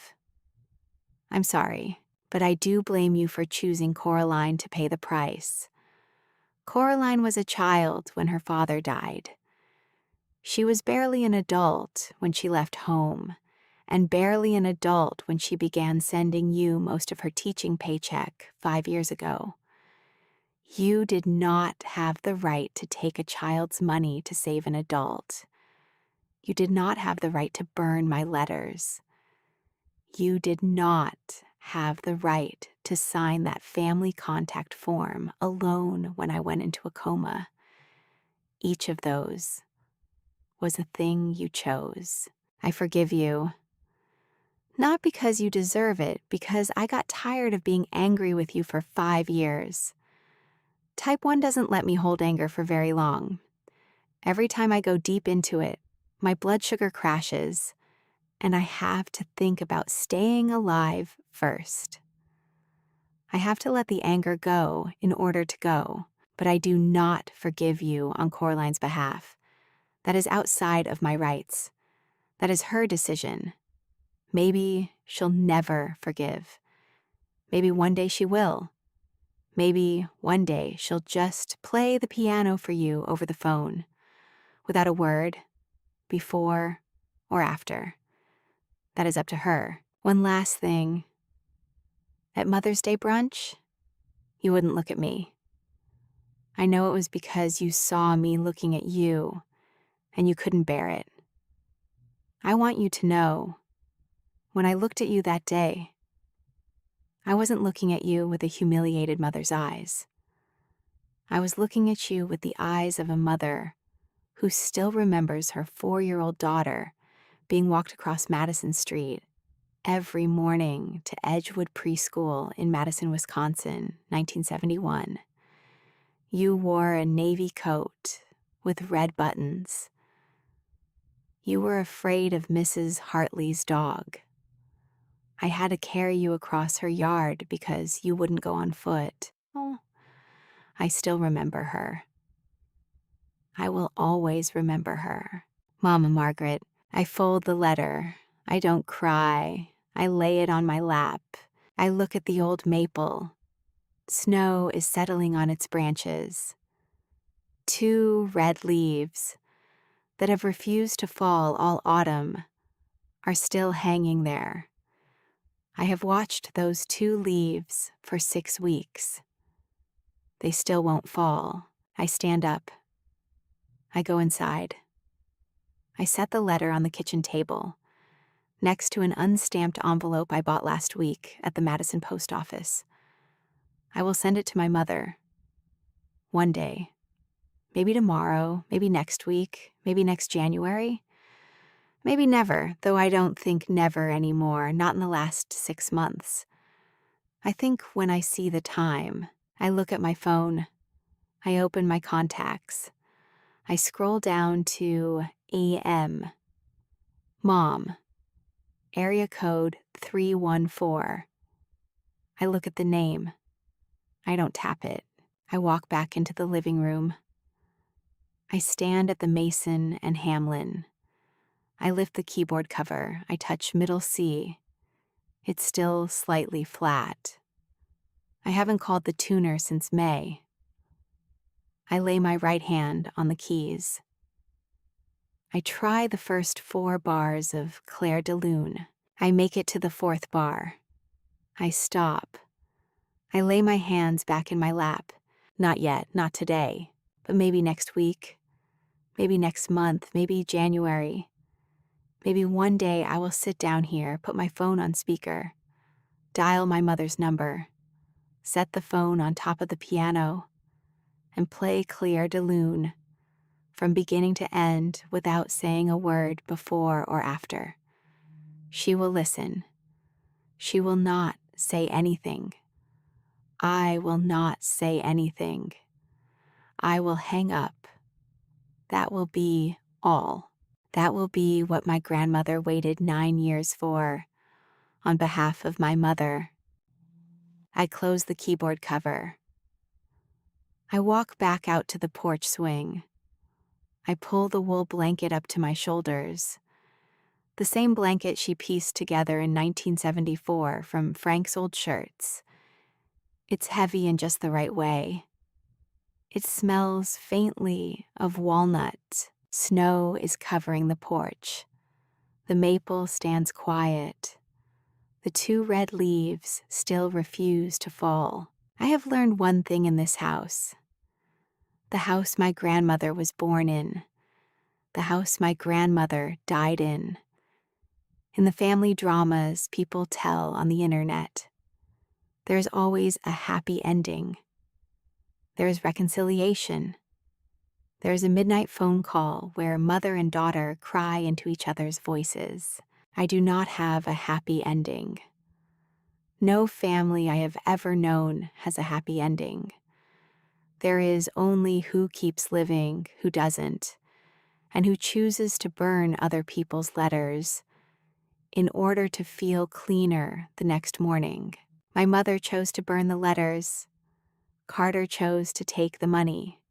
I'm sorry, but I do blame you for choosing Coraline to pay the price. Coraline was a child when her father died. She was barely an adult when she left home, and barely an adult when she began sending you most of her teaching paycheck 5 years ago. You did not have the right to take a child's money to save an adult. You did not have the right to burn my letters. You did not have the right to sign that family contact form alone when I went into a coma. Each of those was a thing you chose. I forgive you. Not because you deserve it, because I got tired of being angry with you for 5 years. Type 1 doesn't let me hold anger for very long. Every time I go deep into it, my blood sugar crashes, and I have to think about staying alive first. I have to let the anger go in order to go, but I do not forgive you on Coraline's behalf. That is outside of my rights. That is her decision. Maybe she'll never forgive. Maybe one day she will. Maybe one day she'll just play the piano for you over the phone, without a word, before or after. That is up to her. One last thing. At Mother's Day brunch, you wouldn't look at me. I know it was because you saw me looking at you, and you couldn't bear it. I want you to know, when I looked at you that day, I wasn't looking at you with a humiliated mother's eyes. I was looking at you with the eyes of a mother who still remembers her 4-year-old daughter being walked across Madison Street every morning to Edgewood Preschool in Madison, Wisconsin, 1971. You wore a navy coat with red buttons. You were afraid of Mrs. Hartley's dog. I had to carry you across her yard because you wouldn't go on foot. Oh, I still remember her. I will always remember her. Mama Margaret, I fold the letter. I don't cry. I lay it on my lap. I look at the old maple. Snow is settling on its branches. 2 red leaves that have refused to fall all autumn are still hanging there. I have watched those 2 leaves for 6 weeks. They still won't fall. I stand up. I go inside. I set the letter on the kitchen table, next to an unstamped envelope I bought last week at the Madison post office. I will send it to my mother. One day. Maybe tomorrow, maybe next week, maybe next January. Maybe never, though I don't think never anymore, not in the last 6 months. I think when I see the time, I look at my phone, I open my contacts, I scroll down to AM. Mom, area code 314. I look at the name. I don't tap it. I walk back into the living room. I stand at the Mason and Hamlin. I lift the keyboard cover. I touch middle C. It's still slightly flat. I haven't called the tuner since May. I lay my right hand on the keys. I try the first 4 bars of Claire de Lune. I make it to the 4th bar. I stop. I lay my hands back in my lap. Not yet, not today, but maybe next week, maybe next month, maybe January. Maybe one day I will sit down here, put my phone on speaker, dial my mother's number, set the phone on top of the piano, and play Claire de Lune from beginning to end without saying a word before or after. She will listen. She will not say anything. I will not say anything. I will hang up. That will be all. That will be what my grandmother waited 9 years for, on behalf of my mother. I close the keyboard cover. I walk back out to the porch swing. I pull the wool blanket up to my shoulders. The same blanket she pieced together in 1974 from Frank's old shirts. It's heavy in just the right way. It smells faintly of walnut. Snow is covering the porch. The maple stands quiet. The 2 red leaves still refuse to fall. I have learned one thing in this house. The house my grandmother was born in. The house my grandmother died in. In the family dramas people tell on the internet, there's always a happy ending. There's reconciliation. There's a midnight phone call where mother and daughter cry into each other's voices. I do not have a happy ending. No family I have ever known has a happy ending. There is only who keeps living, who doesn't, and who chooses to burn other people's letters in order to feel cleaner the next morning. My mother chose to burn the letters. Carter chose to take the money.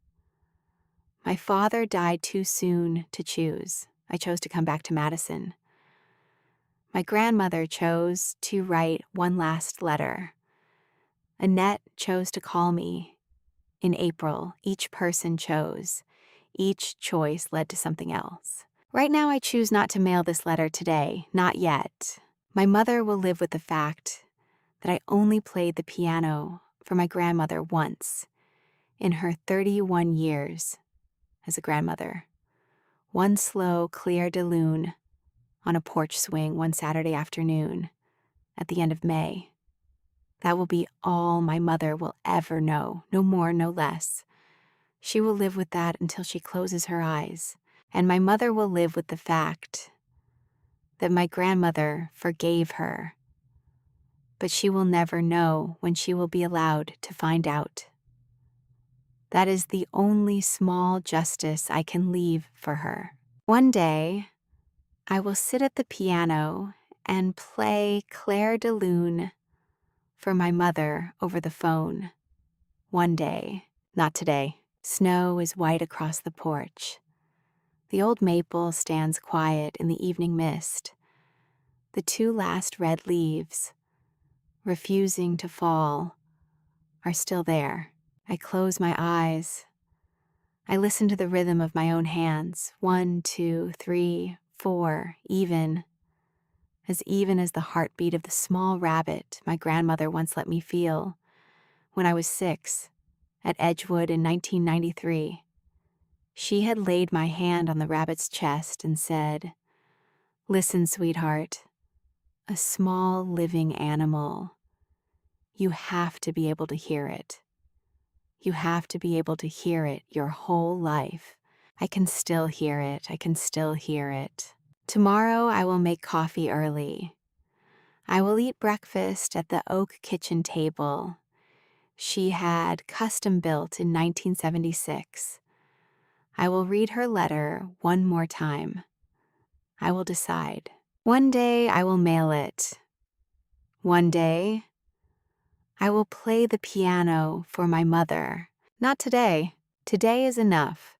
My father died too soon to choose. I chose to come back to Madison. My grandmother chose to write one last letter. Annette chose to call me. In April, each person chose. Each choice led to something else. Right now, I choose not to mail this letter today, not yet. My mother will live with the fact that I only played the piano for my grandmother once in her 31 years as a grandmother. One slow Claire de Lune on a porch swing one Saturday afternoon at the end of May. That will be all my mother will ever know, no more, no less. She will live with that until she closes her eyes, and my mother will live with the fact that my grandmother forgave her, but she will never know when she will be allowed to find out. That is the only small justice I can leave for her. One day, I will sit at the piano and play Claire de Lune for my mother over the phone. One day, not today. Snow is white across the porch. The old maple stands quiet in the evening mist. The 2 last red leaves, refusing to fall, are still there. I close my eyes. I listen to the rhythm of my own hands, 1, 2, 3, 4, even as the heartbeat of the small rabbit my grandmother once let me feel when I was 6 at Edgewood in 1993. She had laid my hand on the rabbit's chest and said, "Listen, sweetheart, a small living animal. You have to be able to hear it. You have to be able to hear it your whole life." I can still hear it. I can still hear it. Tomorrow I will make coffee early. I will eat breakfast at the oak kitchen table she had custom built in 1976. I will read her letter one more time. I will decide. One day I will mail it. One day I will play the piano for my mother. Not today. Today is enough.